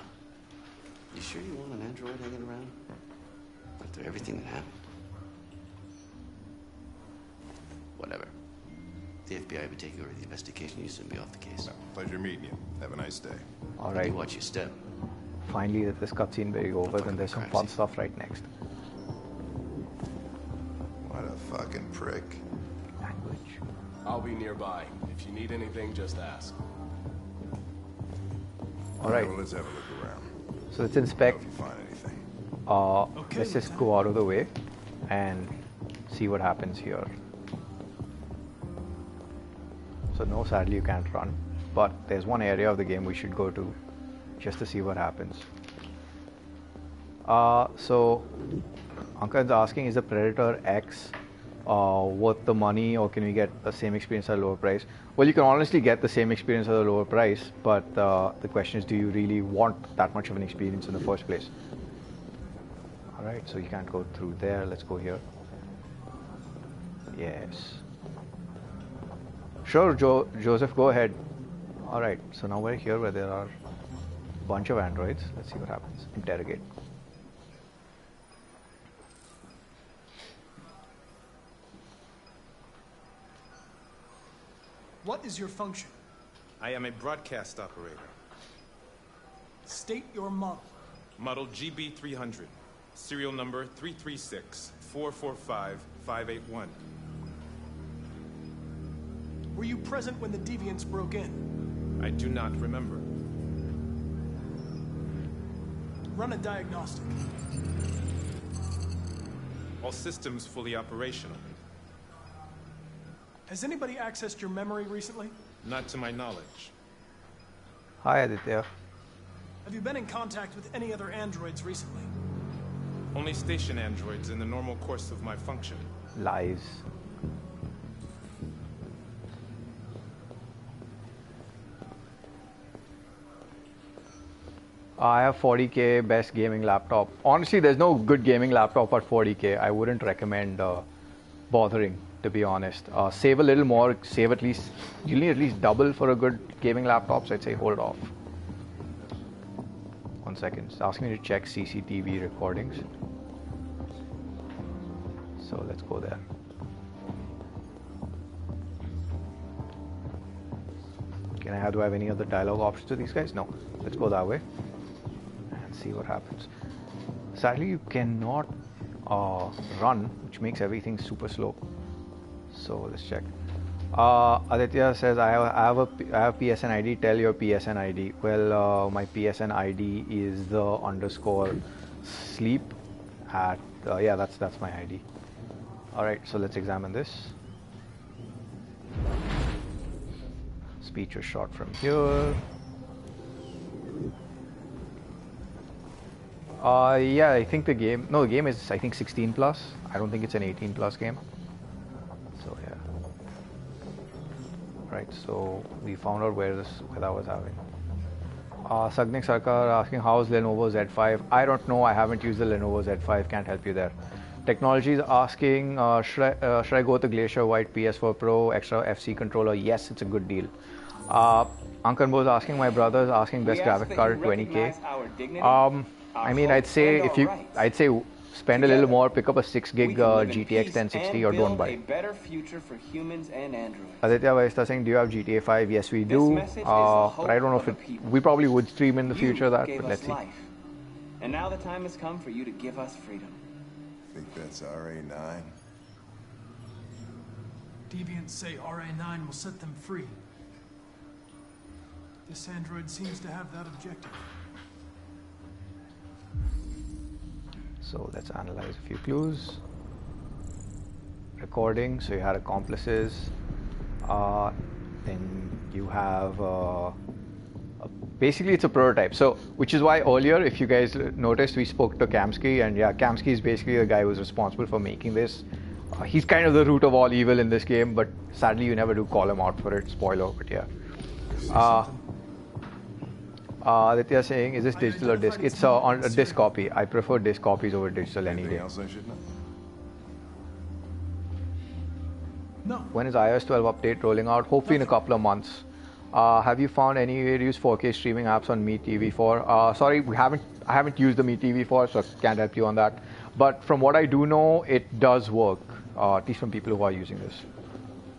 You sure you want an android hanging around? After everything that happened? Whatever. The FBI will be taking over the investigation. You soon be off the case. Well, pleasure meeting you. Have a nice day. Alright. You watch your step. Finally, that this cutscene being over, then there's some fun stuff right next. What a fucking prick. Language. I'll be nearby. If you need anything, just ask. All right. Well, let's have a look around. So let's inspect. If you find anything. Let's just go out of the way and see what happens here. So no, sadly you can't run, but there's one area of the game we should go to just to see what happens. So Ankan's asking, is the Predator X worth the money, or can we get the same experience at a lower price? Well, you can honestly get the same experience at a lower price, but the question is, do you really want that much of an experience in the first place? Alright, so you can't go through there. Let's go here. Yes. Sure, Joseph, go ahead. Alright, so now we're here where there are a bunch of androids. Let's see what happens. Interrogate. What is your function? I am a broadcast operator. State your model. Model GB300. Serial number 336-445-581. Were you present when the deviants broke in? I do not remember. Run a diagnostic. All systems fully operational. Has anybody accessed your memory recently? Not to my knowledge. Hi, Aditya. Have you been in contact with any other androids recently? Only station androids in the normal course of my function. Lies. I have 40K best gaming laptop. Honestly, there's no good gaming laptop at 40K. I wouldn't recommend bothering, to be honest. Save a little more, save at least, you'll need at least double for a good gaming laptop, so I'd say hold off. 1 second, it's asking me to check CCTV recordings. So let's go there. Do I have any other dialogue options to these guys? No. Let's go that way and see what happens. Sadly, you cannot run, which makes everything super slow. So let's check. Aditya says, I have PSN ID. Tell your PSN ID. Well, my PSN ID is the _sleep at yeah, that's my ID. All right, so let's examine this. Speech was shot from here. Yeah, I think the game is, I think, 16 plus. I don't think it's an 18 plus game. So yeah. Right, so we found out where that was happening. Sagnik Sarkar asking, how's Lenovo Z5? I don't know, I haven't used the Lenovo Z5, can't help you there. Technology is asking, should I go with the Glacier White PS4 Pro extra FC controller? Yes, it's a good deal. Ankanbo is asking, my brother is asking best graphic card at 20K. I mean, I'd say spend a little more, pick up a 6 gig GTX 1060 or don't buy. A better future for humans and androids. Aditya Vaista saying, do you have GTA 5? Yes, we do. But I don't know if we probably would stream in the future that, but let's see. And now the time has come for you to give us freedom. Think that's RA9? Deviants say RA9 will set them free. This android seems to have that objective. So let's analyze a few clues. Recording, so you had accomplices. Then you have basically it's a prototype. So which is why earlier, if you guys noticed, we spoke to Kamsky, and yeah, Kamsky is basically the guy who's responsible for making this. He's kind of the root of all evil in this game, but sadly you never do call him out for it. Spoiler, but yeah. Aditya saying, is this digital or disc? It's on a disc copy. I prefer disc copies over digital any day. Else I should know? No. When is iOS 12 update rolling out? Hopefully in a couple of months. Have you found any way to use 4K streaming apps on MeTV4? Sorry, I haven't used the MeTV4, so I can't help you on that. But from what I do know, it does work, at least from people who are using this.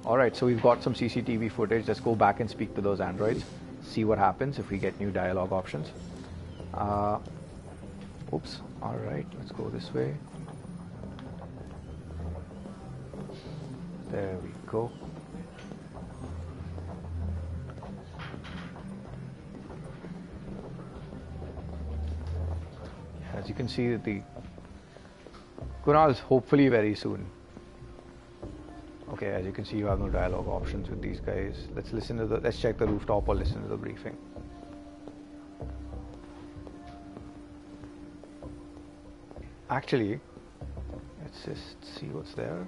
Alright, so we've got some CCTV footage. Let's go back and speak to those androids. See what happens if we get new dialogue options. Oops. Alright, let's go this way. There we go. can see that the Kunal is hopefully very soon. Okay, as you can see, you have no dialogue options with these guys. Let's check the rooftop or listen to the briefing. Actually, let's just see what's there.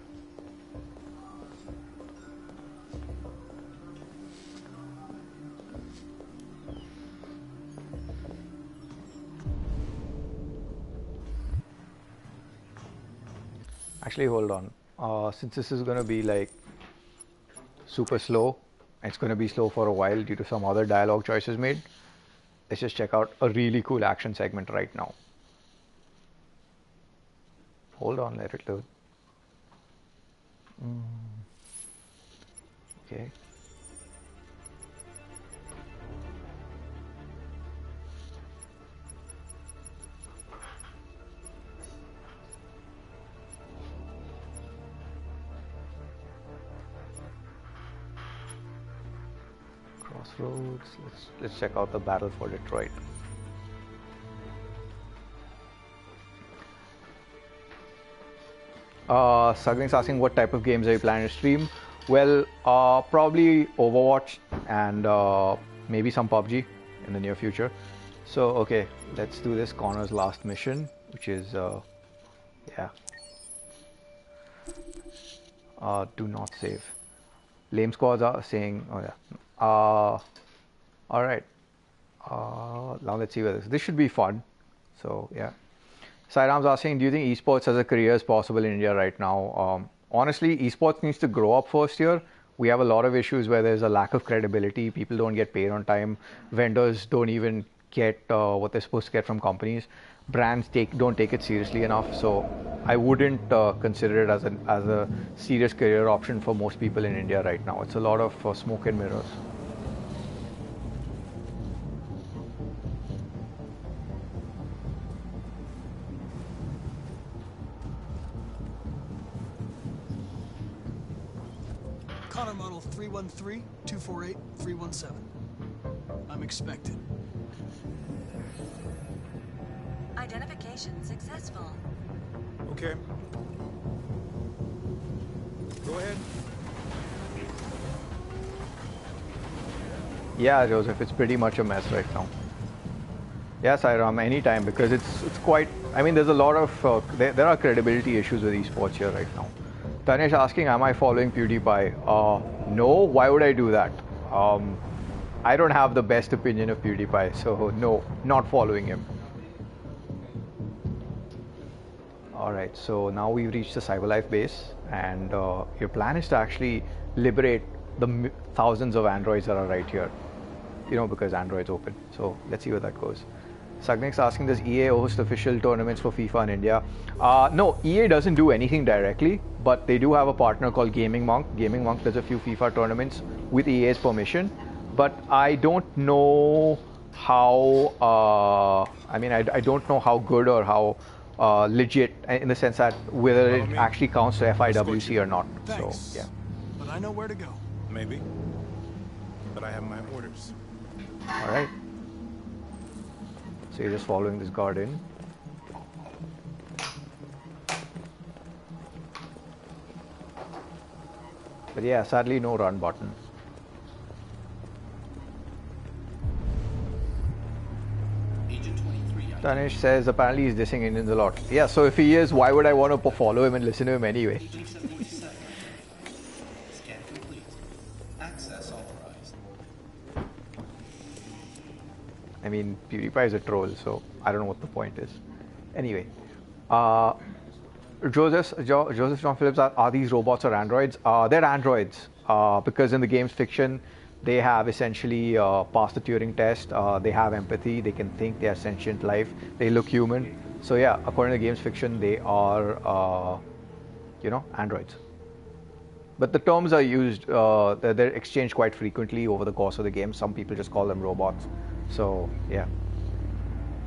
Actually, hold on. Since this is going to be like super slow, it's going to be slow for a while due to some other dialogue choices made. Let's just check out a really cool action segment right now. Hold on, let it load. Okay. Crossroads. Let's check out the battle for Detroit. Sagning's asking what type of games are you planning to stream? Well, probably Overwatch and maybe some PUBG in the near future. So okay, let's do this Connor's last mission, which is yeah. Do not save. Lame squads are saying, oh yeah. All right. Now let's see where this should be fun. So yeah. Sairam's asking, do you think esports as a career is possible in India right now? Honestly, esports needs to grow up first here. We have a lot of issues where there's a lack of credibility. People don't get paid on time. Vendors don't even get what they're supposed to get from companies. Brands don't take it seriously enough. So I wouldn't consider it as a serious career option for most people in India right now. It's a lot of smoke and mirrors. Connor model 313-248-317. I'm expected. Identification successful. Okay. Go ahead. Yeah, Joseph, it's pretty much a mess right now. Yeah, Sairam, anytime, because it's quite. I mean, there's a lot of there are credibility issues with esports here right now. Tanesh asking, am I following PewDiePie? No, why would I do that? I don't have the best opinion of PewDiePie, so no, not following him. Alright, so now we've reached the Cyberlife base, and your plan is to actually liberate the thousands of androids that are right here. You know, because Android's open. So let's see where that goes. Sagnek's asking, does EA host official tournaments for FIFA in India? No, EA doesn't do anything directly, but they do have a partner called Gaming Monk. Gaming Monk does a few FIFA tournaments with EA's permission, but I don't know how, I mean, I don't know how good or how legit, in the sense that whether it actually counts to FIWC or not. Thanks. So, yeah. But I know where to go. Maybe. But I have my orders. Alright. So you're just following this guard in. But yeah, sadly no run button. Tanish says apparently he's dissing Indians a lot. Yeah, so if he is, why would I want to follow him and listen to him anyway? I mean, PewDiePie is a troll, so I don't know what the point is. Anyway, Joseph John Phillips, are these robots or androids? They're androids, because in the game's fiction, they have essentially passed the Turing test. They have empathy. They can think. They have sentient life. They look human. So yeah, according to the game's fiction, they are, you know, androids. But the terms are used, they're exchanged quite frequently over the course of the game. Some people just call them robots. So yeah,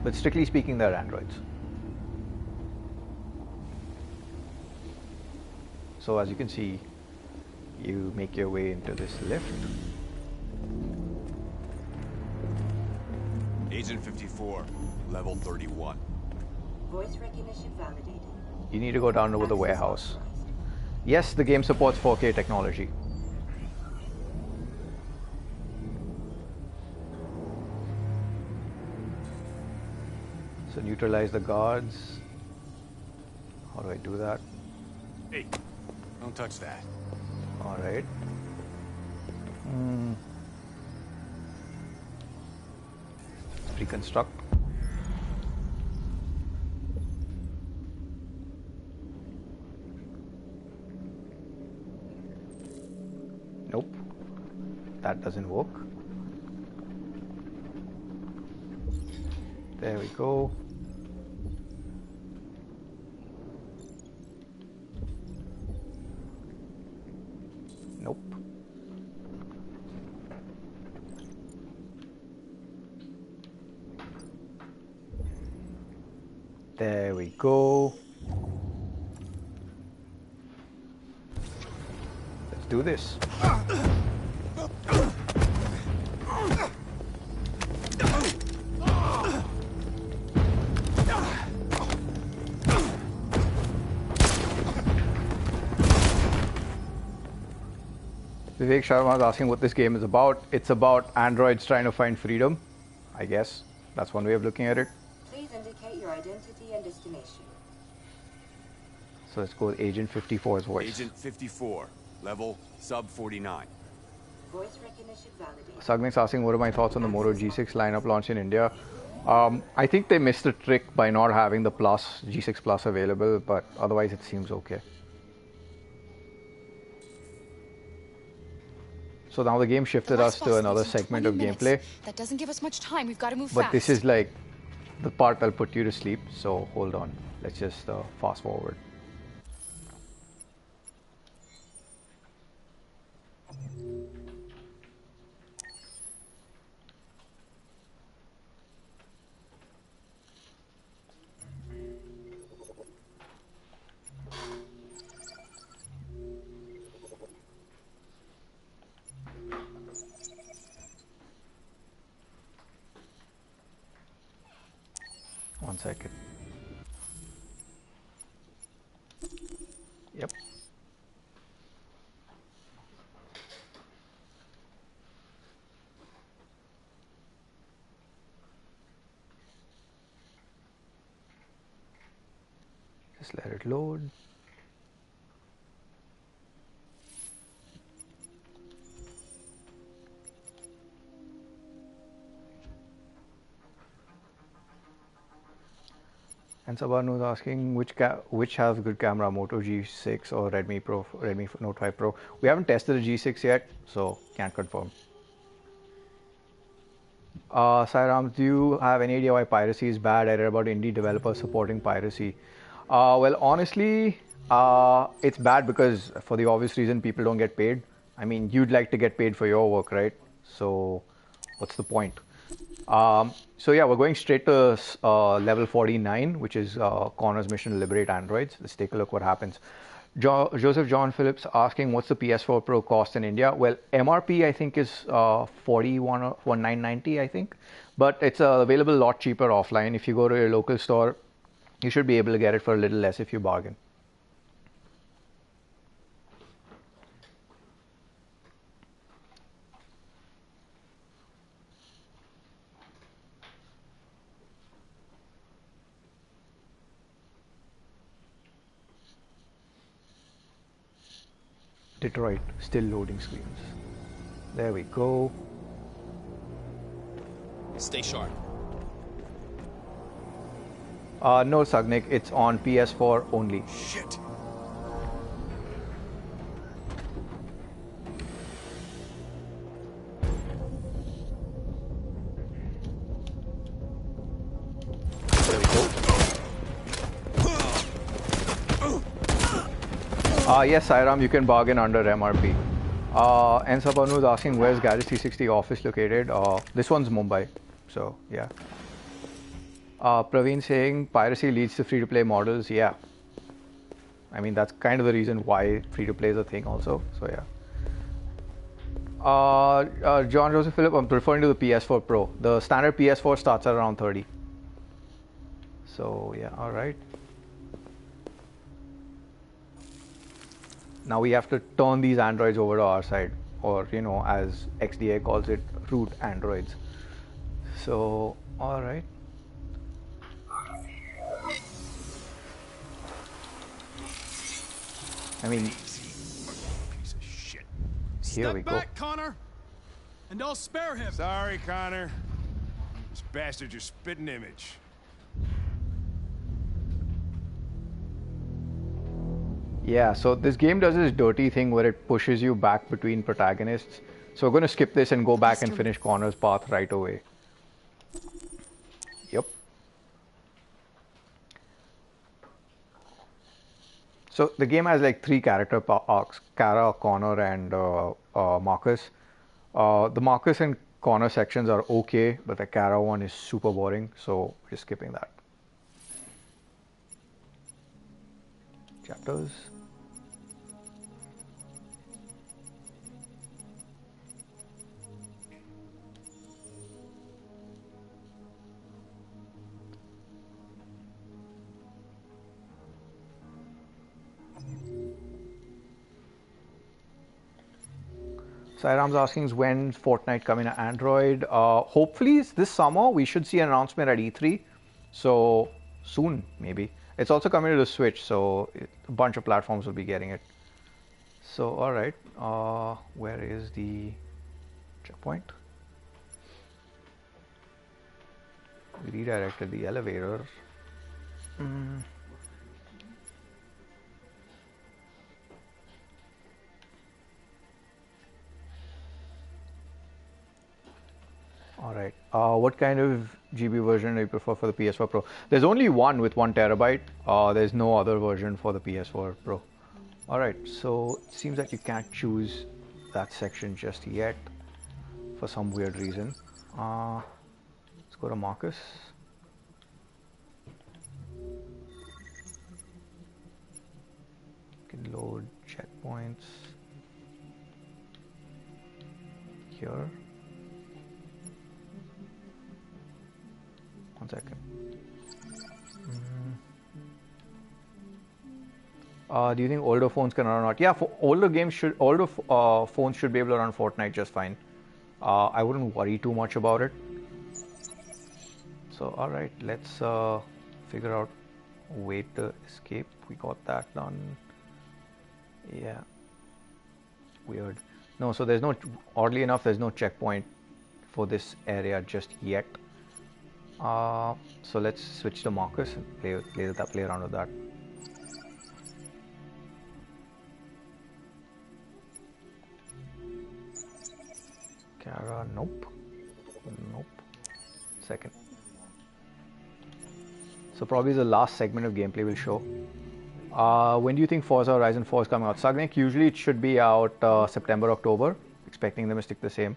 but strictly speaking, they're androids. So as you can see, you make your way into this lift. Agent 54, level 31. Voice recognition validated. You need to go down to the warehouse. Yes, the game supports 4K technology. So neutralize the guards. How do I do that? Hey, don't touch that. All right. Reconstruct. Nope. That doesn't work. There we go. Nope. There we go. Let's do this. Vivek Sharma is asking what this game is about. It's about androids trying to find freedom, I guess. That's one way of looking at it. Please indicate your identity and destination. So let's go with Agent 54's voice. Agent 54, level sub 49. Voice recognition validated. Sagnik's asking what are my thoughts on the Moto G6 lineup launch in India. I think they missed the trick by not having the Plus, G6 Plus available, but otherwise it seems okay. So now the game shifted us to another segment of gameplay. That doesn't give us much time. We've got to move But fast. this is like the part that'll put you to sleep. So hold on. Let's just fast forward. One second. Yep. Just let it load. And Sabanu is asking which has good camera, Moto G6 or Redmi Note 5 Pro. We haven't tested the G6 yet, so can't confirm. Sairam, do you have any idea why piracy is bad? I read about indie developers supporting piracy. Well, honestly, it's bad because for the obvious reason people don't get paid. I mean, you'd like to get paid for your work, right? So what's the point? So yeah, we're going straight to level 49, which is Connor's mission to liberate androids. Let's take a look what happens. Joseph John Phillips asking what's the PS4 Pro cost in India? Well, MRP I think is 1990 I think, but it's available a lot cheaper offline. If you go to your local store, you should be able to get it for a little less if you bargain. Detroit, still loading screens. There we go. Stay sharp. No, Sagnik, it's on PS4 only. Shit. There we go. Yes, Sairam, you can bargain under MRP. And Sabanu is asking where's Garage 360 office located. This one's Mumbai, so yeah. Praveen saying piracy leads to free-to-play models. Yeah, I mean that's kind of the reason why free-to-play is a thing also. So yeah. John Joseph Phillip, I'm referring to the PS4 Pro. The standard PS4 starts at around 30. So yeah, all right. Now we have to turn these androids over to our side, or you know, as XDA calls it, root androids. So all right. I mean, piece of shit. Here we Step go. back, Connor, and I'll spare him. Sorry, Connor. This bastard's your spitting image. Yeah, so this game does this dirty thing where it pushes you back between protagonists. So we're going to skip this and go back and finish Connor's path right away. Yep. So the game has like 3 character arcs: Kara, Connor, and Marcus. The Marcus and Connor sections are okay, but the Kara one is super boring, so we're skipping that. Chapters. Sairam's asking when Fortnite coming to Android. Hopefully this summer. We should see an announcement at E3. So soon, maybe. It's also coming to the Switch, so a bunch of platforms will be getting it. So alright, where is the checkpoint? We redirected the elevator. Alright, what kind of GB version do you prefer for the PS4 Pro? There's only one with 1 terabyte. There's no other version for the PS4 Pro. Alright, so it seems that you can't choose that section just yet for some weird reason. Let's go to Marcus. You can load checkpoints here. One second. Do you think older phones can run or not? Yeah, for older games phones should be able to run Fortnite just fine. I wouldn't worry too much about it. So alright, let's figure out a way to escape. We got that done. Yeah. Weird. No, so there's no, oddly enough, there's no checkpoint for this area just yet. So let's switch to Marcus and play around with that. Kara, nope. Nope. Second. So probably the last segment of gameplay will show. When do you think Forza Horizon 4 is coming out? Sagnik, usually it should be out September, October. Expecting them to stick the same.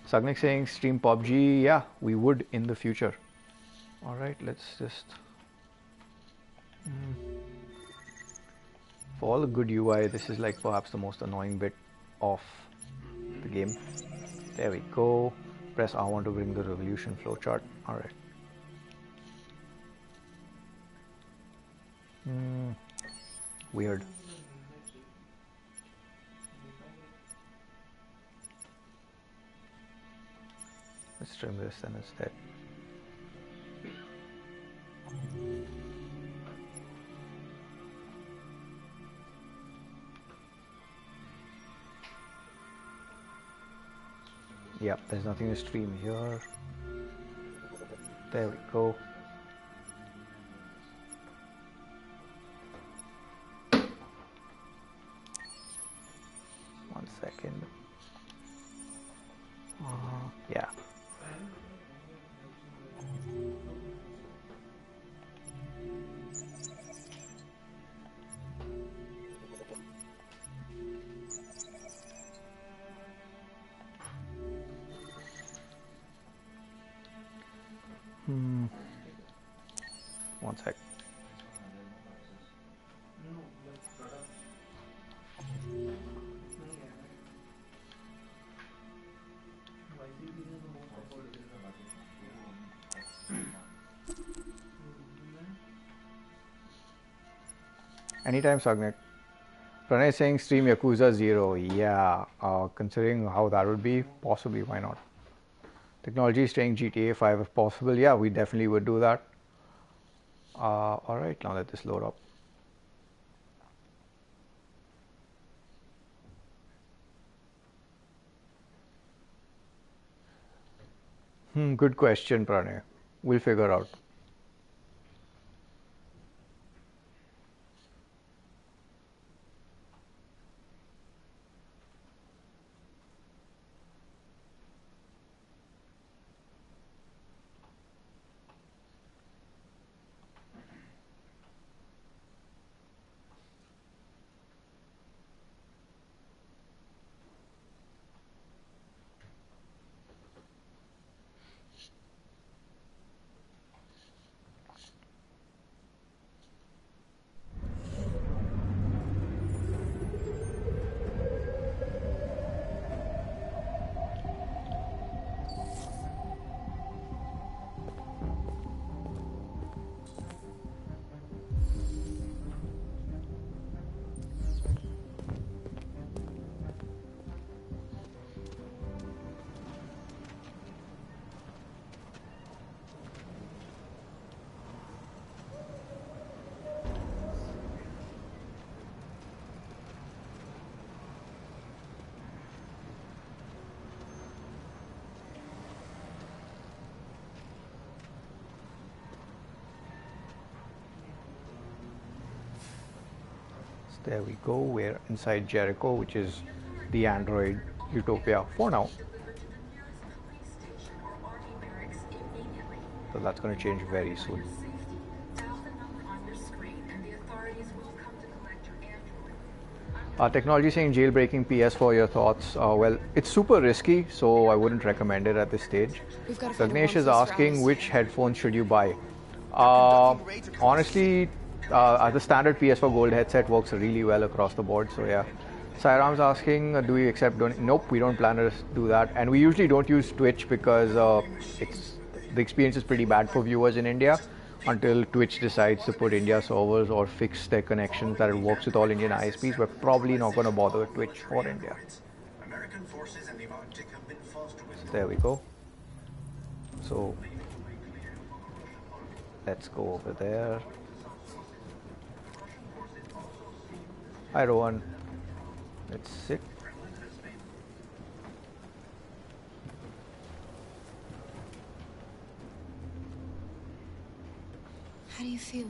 Sagnik saying stream PUBG. Yeah, we would in the future. Alright, let's just... For all the good UI, this is like perhaps the most annoying bit of the game. There we go. Press R1 to bring the revolution flowchart. Alright. Weird. Let's trim this then instead. Yep, there's nothing to stream here. There we go. One second. Yeah. One sec. Anytime, Sagnik. Pranay is saying stream Yakuza 0. Yeah, considering how that would be, possibly, why not? Technology is saying GTA 5 if possible. Yeah, we definitely would do that. Alright, now let this load up. Good question, Pranay. We'll figure out. There we go, we're inside Jericho, which is the Android utopia for now. So that's going to change very soon. Technology saying jailbreaking PS4, your thoughts? Well, it's super risky, so I wouldn't recommend it at this stage. Sagnesh is asking which headphones should you buy? Honestly, the standard PS4 Gold headset works really well across the board, so yeah. Sairam's asking, do we accept donations? Nope, we don't plan to do that. And we usually don't use Twitch because the experience is pretty bad for viewers in India until Twitch decides to put India servers or fix their connections that it works with all Indian ISPs. We're probably not going to bother with Twitch for India. So there we go. So let's go over there. Hi Rowan. Let's sit. How do you feel?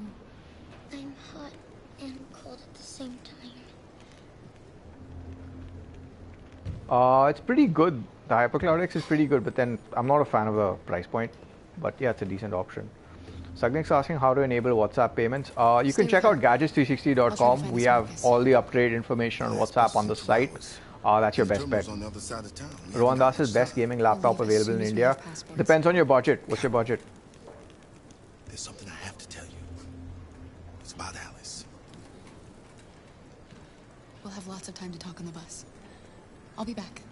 I'm hot and cold at the same time. It's pretty good. The HyperCloud X is pretty good, but then I'm not a fan of the price point. But yeah, it's a decent option. Sagnik's asking how to enable WhatsApp payments. You can check out gadgets360.com. We have all the upgrade information on WhatsApp on the site. That's your best bet. Rohan Das's best gaming laptop available in India. Depends on your budget. What's your budget? There's something I have to tell you. It's about Alice. We'll have lots of time to talk on the bus. I'll be back.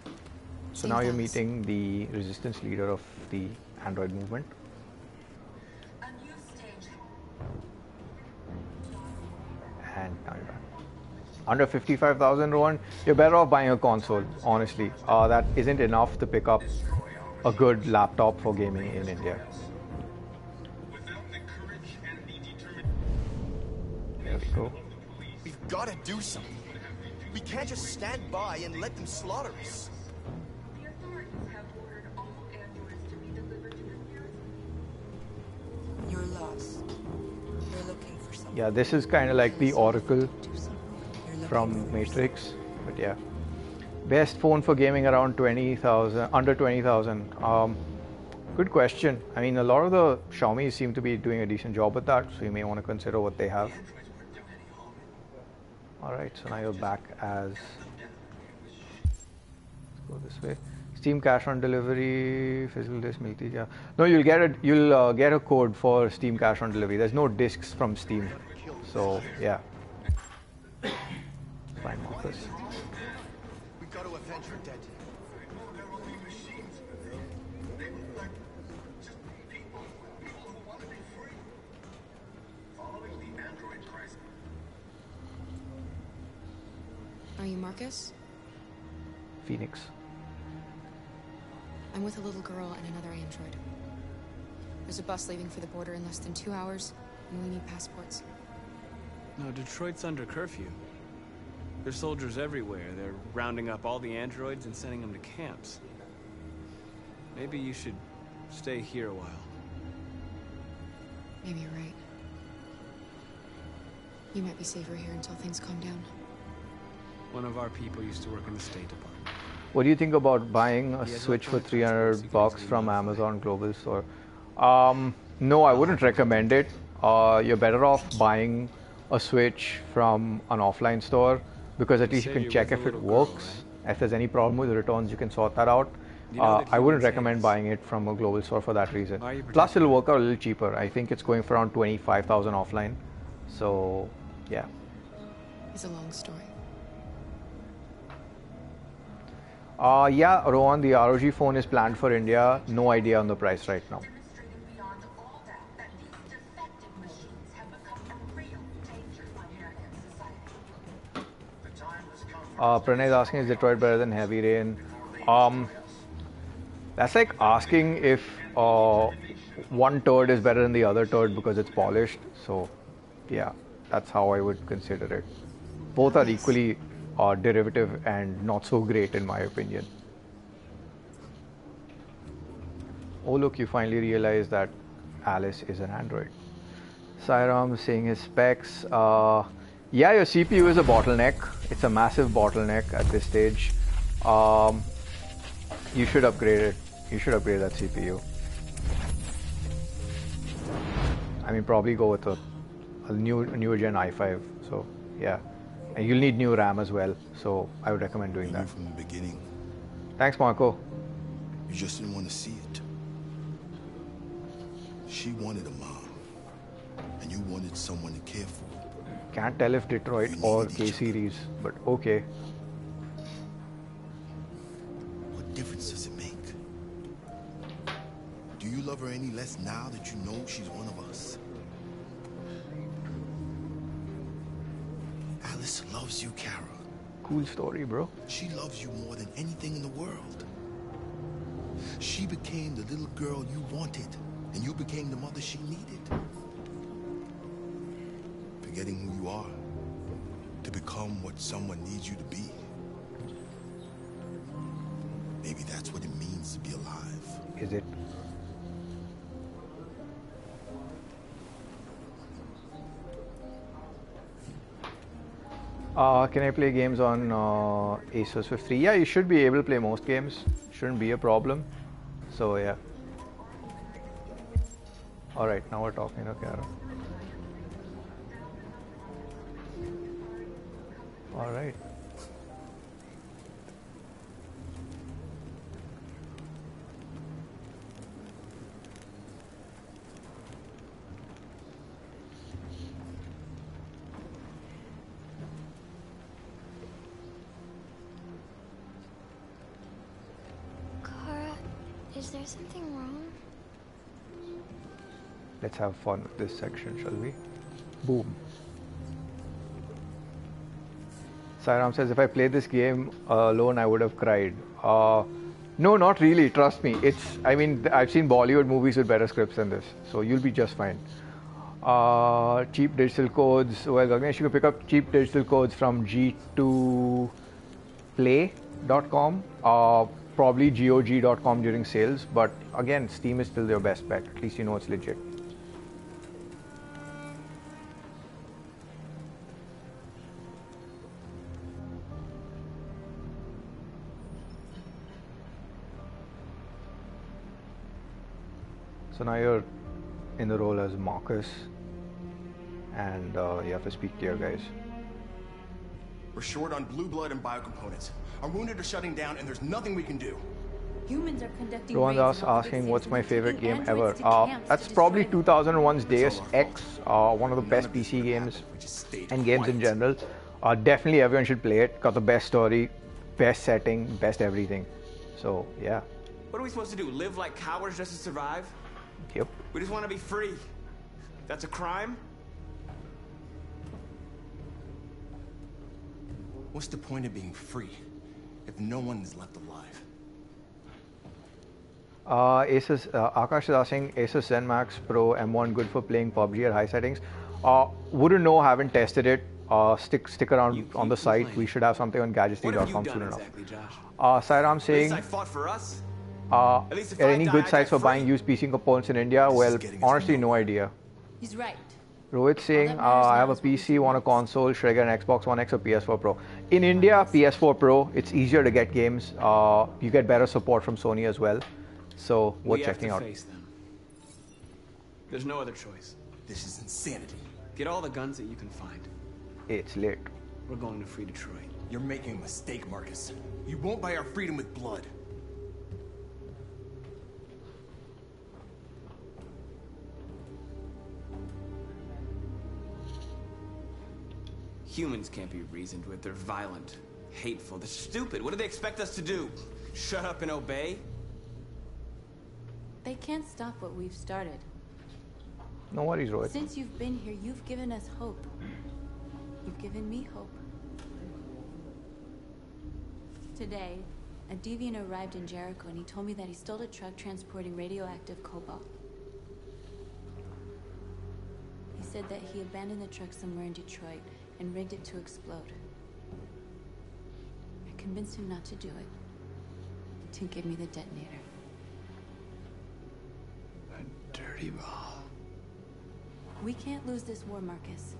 So now you're meeting the resistance leader of the Android movement. And now you're back. Under 55,000, Rowan, you're better off buying a console, honestly. That isn't enough to pick up a good laptop for gaming in India. There we go. We've got to do something. We can't just stand by and let them slaughter us. You're lost. You're looking for something. Yeah, this is kind of like the Oracle from Matrix, but yeah. Best phone for gaming around 20,000, under 20,000. Good question. I mean, a lot of the Xiaomi seem to be doing a decent job with that, so you may want to consider what they have. Alright, so now you're back as... Let's go this way. Steam cash on delivery, physical disc, milti, yeah. No, you'll get a code for Steam cash on delivery. There's no discs from Steam, so yeah. Fine, Marcus. We've got to avenge your dead. Are you Marcus? Phoenix. I'm with a little girl and another android. There's a bus leaving for the border in less than 2 hours, and we need passports. No, Detroit's under curfew. There's soldiers everywhere. They're rounding up all the androids and sending them to camps. Maybe you should stay here a while. Maybe you're right. You might be safer here until things calm down. One of our people used to work in the State Department. What do you think about buying a Switch for $300 from Amazon Global Store? No, I wouldn't recommend it. You're better off buying a Switch from an offline store, because at least you can check if it works. If there's any problem with the returns, you can sort that out. I wouldn't recommend buying it from a global store for that reason. Plus, it'll work out a little cheaper. I think it's going for around 25,000 offline. So, yeah. It's a long story. Yeah, Rohan, the ROG phone is planned for India. No idea on the price right now. Pranay is asking, is Detroit better than Heavy Rain? That's like asking if one turd is better than the other turd because it's polished. So, yeah, that's how I would consider it. Both are equally derivative and not so great in my opinion. Oh look, you finally realize that Alice is an android. Sairam saying his specs. Yeah, your CPU is a bottleneck. It's a massive bottleneck at this stage. You should upgrade it. You should upgrade that CPU. I mean, probably go with a newer gen i5. So yeah, and you'll need new RAM as well. So I would recommend doing that. From the beginning. Thanks, Marco. You just didn't want to see it. She wanted a mom, and you wanted someone to care for. Can't tell if Detroit or K-Series, but okay. What difference does it make? Do you love her any less now that you know she's one of us? Alice loves you, Kara. Cool story, bro. She loves you more than anything in the world. She became the little girl you wanted, and you became the mother she needed. Forgetting who you are to become what someone needs you to be. Maybe that's what it means to be alive. Is it? Can I play games on Asus for free? Yeah, you should be able to play most games. Shouldn't be a problem. So yeah. Alright, now we're talking to Kara. Alright. Kara, is there something wrong? Let's have fun with this section, shall we? Boom. Sairam says, if I played this game alone, I would have cried. No, not really. Trust me. I mean, I've seen Bollywood movies with better scripts than this, so you'll be just fine. Cheap digital codes. Well, Gagnesh, you can pick up cheap digital codes from g2play.com, probably gog.com during sales. But again, Steam is still your best bet. At least you know it's legit. So now you're in the role as Marcus, and you have to speak to your guys. We're short on blue blood and biocomponents. Our wounded are shutting down, and there's nothing we can do. Humans are conducting Rohandas asking, what's my favorite game ever? That's probably 2001's Deus Ex, one of the best PC games and games in general. Definitely everyone should play it. Got the best story, best setting, best everything. So, yeah. What are we supposed to do? Live like cowards just to survive? Yep. We just want to be free. That's a crime? What's the point of being free if no one is left alive? Asus Akash is asking, Asus Zen Max Pro M1 good for playing PUBG at high settings? Wouldn't know, haven't tested it. Stick around on the site. We should have something on gadgetsty.com soon enough. Sairam saying, are any good sites for buying used PC components in India? Well, honestly, no idea. He's right. Rohit saying, I have a PC, want a console, should I get an Xbox One X or PS4 Pro? In India, PS4 Pro, it's easier to get games. You get better support from Sony as well. So, worth checking out. Face them. There's no other choice. This is insanity. Get all the guns that you can find. It's lit. We're going to free Detroit. You're making a mistake, Marcus. You won't buy our freedom with blood. Humans can't be reasoned with. They're violent, hateful, they're stupid. What do they expect us to do? Shut up and obey? They can't stop what we've started. No worries, Rohit. Since you've been here, you've given us hope. You've given me hope. Today, a deviant arrived in Jericho and he told me that he stole a truck transporting radioactive cobalt. He said that he abandoned the truck somewhere in Detroit and rigged it to explode. I convinced him not to do it, to give me the detonator. A dirty ball. We can't lose this war, Marcus.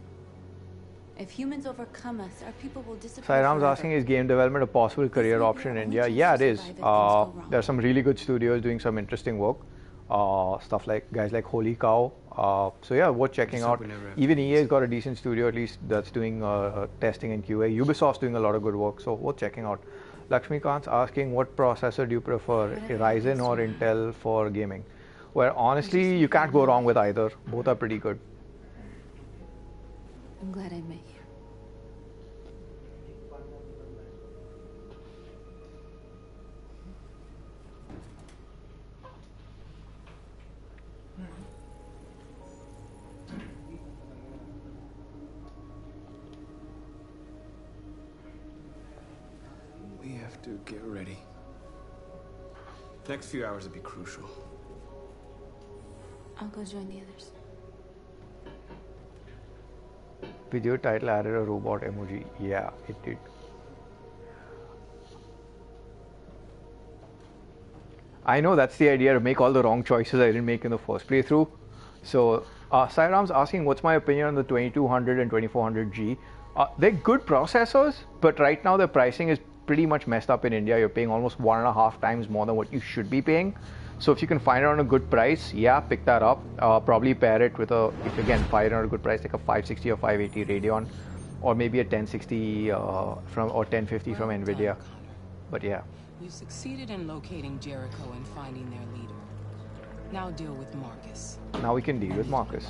If humans overcome us, our people will disappear. Sairam's asking, is game development a possible career option in India? Yeah, it is. There are some really good studios doing some interesting work. Stuff like guys like Holy Cow. So yeah, worth checking out. Even EA's got a decent studio, at least, that's doing testing and QA. Ubisoft's doing a lot of good work, so worth checking out. Lakshmikant's asking, what processor do you prefer, Ryzen or Intel for gaming? Well, honestly, you can't go wrong with either. Both are pretty good. I'm glad I met you. We have to get ready. Next few hours will be crucial. I'll go join the others. Video title added a robot emoji. Yeah, it did. I know that's the idea, to make all the wrong choices I didn't make in the first playthrough. So, Sairam's asking, what's my opinion on the 2200 and 2400G? They're good processors, but right now the pricing is pretty much messed up in India. You're paying almost 1.5 times more than what you should be paying. So if you can find it on a good price, yeah, pick that up. Probably pair it with a, if you can find it on a good price, like a 560 or 580 Radeon, or maybe a 1060 or 1050 from Nvidia. But yeah. You succeeded in locating Jericho and finding their leader. Now deal with Marcus. Now we can deal with Marcus.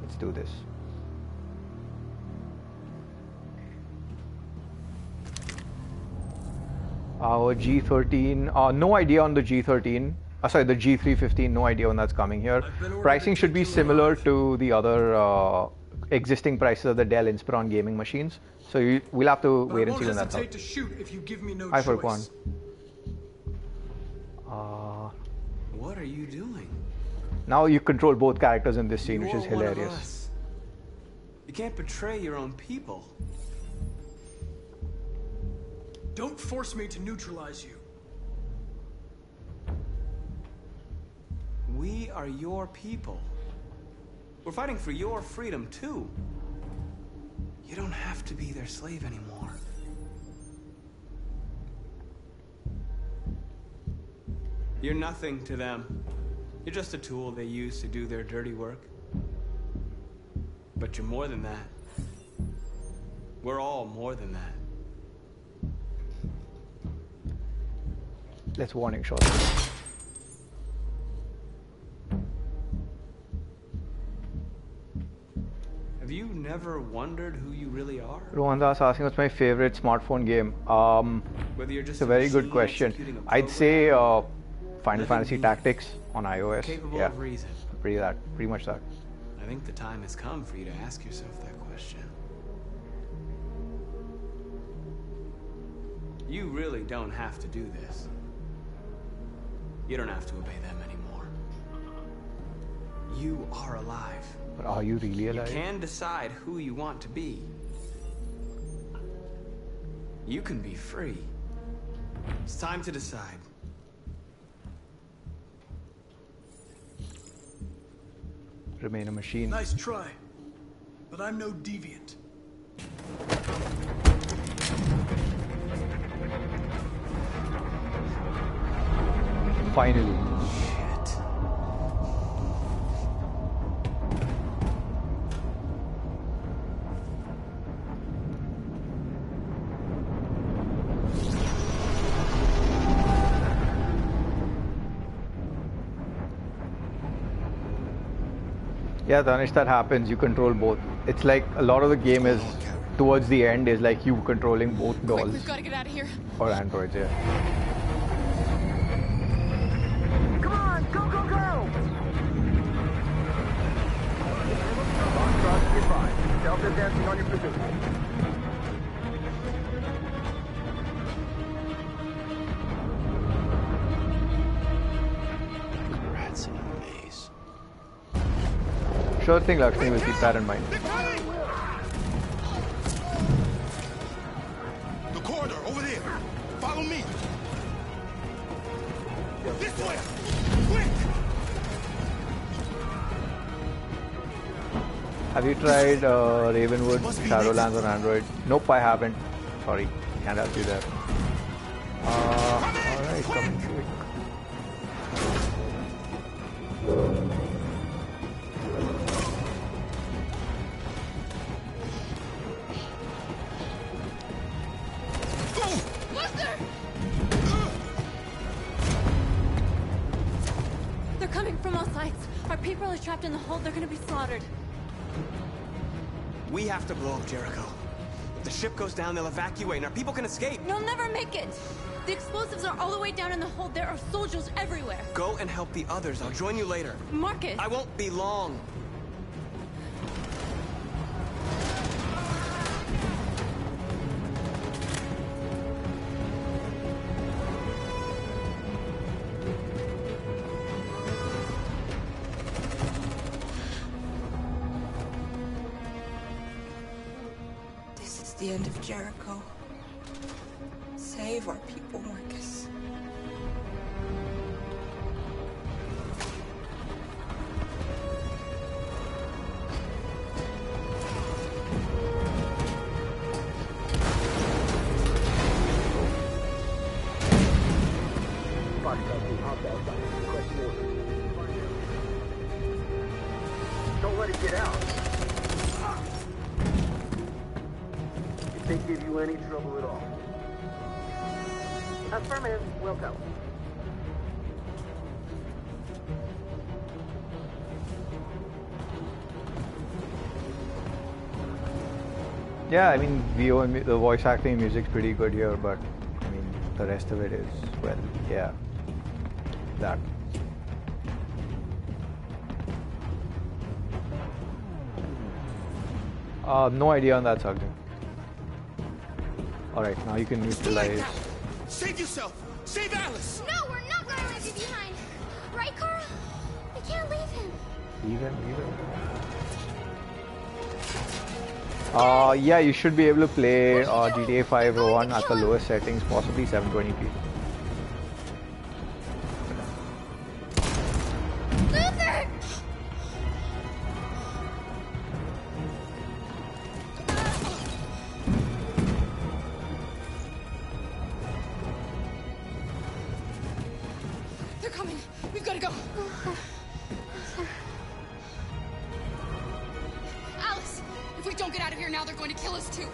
Let's do this. Our G13, no idea on the G13. Sorry, the G315, no idea when that's coming here. Pricing should be similar to the other existing prices of the Dell Inspiron gaming machines. So we'll have to wait and see when that's out. To shoot if you give me no Hi, choice. Furquan. What are you doing? Now you control both characters in this scene, which is hilarious. You can't betray your own people. Don't force me to neutralize you. We are your people. We're fighting for your freedom, too. You don't have to be their slave anymore. You're nothing to them. You're just a tool they use to do their dirty work. But you're more than that. We're all more than that. Let's warning shot. Have you never wondered who you really are? Rohandas asking what's my favorite smartphone game. It's a very good question. I'd say Final Fantasy Tactics on iOS. Capable Yeah, of reason. pretty much that. I think the time has come for you to ask yourself that question. You really don't have to do this. You don't have to obey them anymore. You are alive. But are you really alive? You can decide who you want to be. You can be free. It's time to decide. Remain a machine. Nice try, but I'm no deviant. Finally. Shit. Yeah, Danish, that happens. You control both. It's like a lot of the game is towards the end is like you controlling both dolls. Quick, we've got to get out of here. Or androids, yeah. Come on, go, go, go! Foxtrot, goodbye. Delta dancing on your position. Rats in a maze. Sure thing, Lakshmi, will keep that in mind. The corridor, over there. Follow me. This way! Quick! Have you tried Ravenwood, Shadowlands on Android? Nope, I haven't. Sorry, can't help you there. Alright, coming quick. They're coming from all sides. Our people are trapped in the hold. They're gonna be slaughtered. We have to blow up Jericho. If the ship goes down, they'll evacuate and our people can escape. You'll never make it. The explosives are all the way down in the hold. There are soldiers everywhere. Go and help the others. I'll join you later. Marcus! I won't be long. This is the end of Jericho. Save our people, Marcus. Don't let it get out. If they give you any trouble at all. Affirmative, we'll go. Yeah, I mean, the voice acting and music's pretty good here, but I mean, the rest of it is, well, yeah, that. No idea on that subject. Alright, now you can neutralize. Save yourself! Save Alice! No, we're not going to leave you behind. Right, Carl? We can't leave him. Leave him. Yeah, you should be able to play GTA 5 1 at the lowest settings, possibly 720p. Luther! They're coming. We've got to go. Alice, if we don't get out of here now, they're going to kill us too.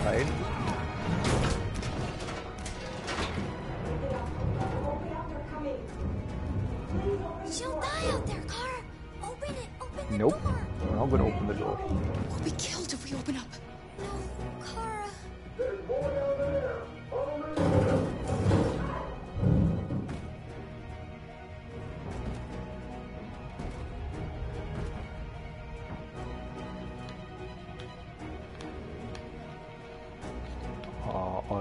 Right? She'll die out there, Car. Open it. Open the Nope. door. We're not gonna open the door. We'll be killed if we open up. No, Cara.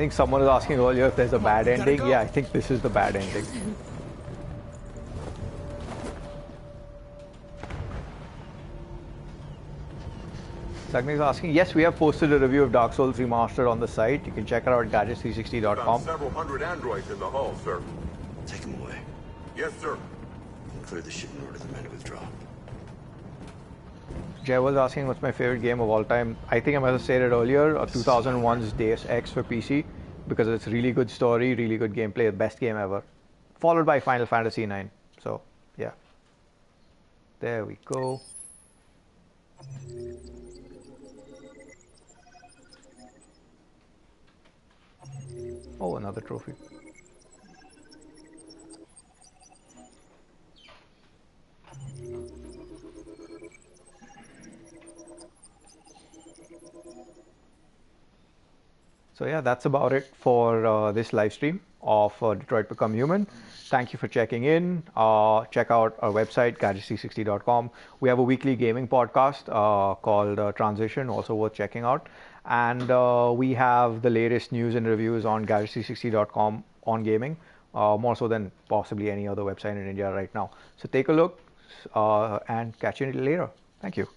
think someone was asking earlier if there's a bad ending. Go. Yeah, I think this is the bad ending. Sagni's asking, yes, we have posted a review of Dark Souls Remastered on the site. You can check it out at gadget360.com. Found several hundred androids in the hull, sir. Take them away. Yes, sir. And clear the ship in order for the men to withdraw. Jay was asking what's my favorite game of all time. I think I might have said it earlier, 2001's Deus Ex for PC, because it's really good story, really good gameplay, the best game ever. Followed by Final Fantasy IX. So, yeah. There we go. Oh, another trophy. So yeah, that's about it for this live stream of Detroit Become Human. Thank you for checking in. Check out our website, gadget360.com. We have a weekly gaming podcast called Transition, also worth checking out. And we have the latest news and reviews on gadget360.com on gaming, more so than possibly any other website in India right now. So take a look and catch you later. Thank you.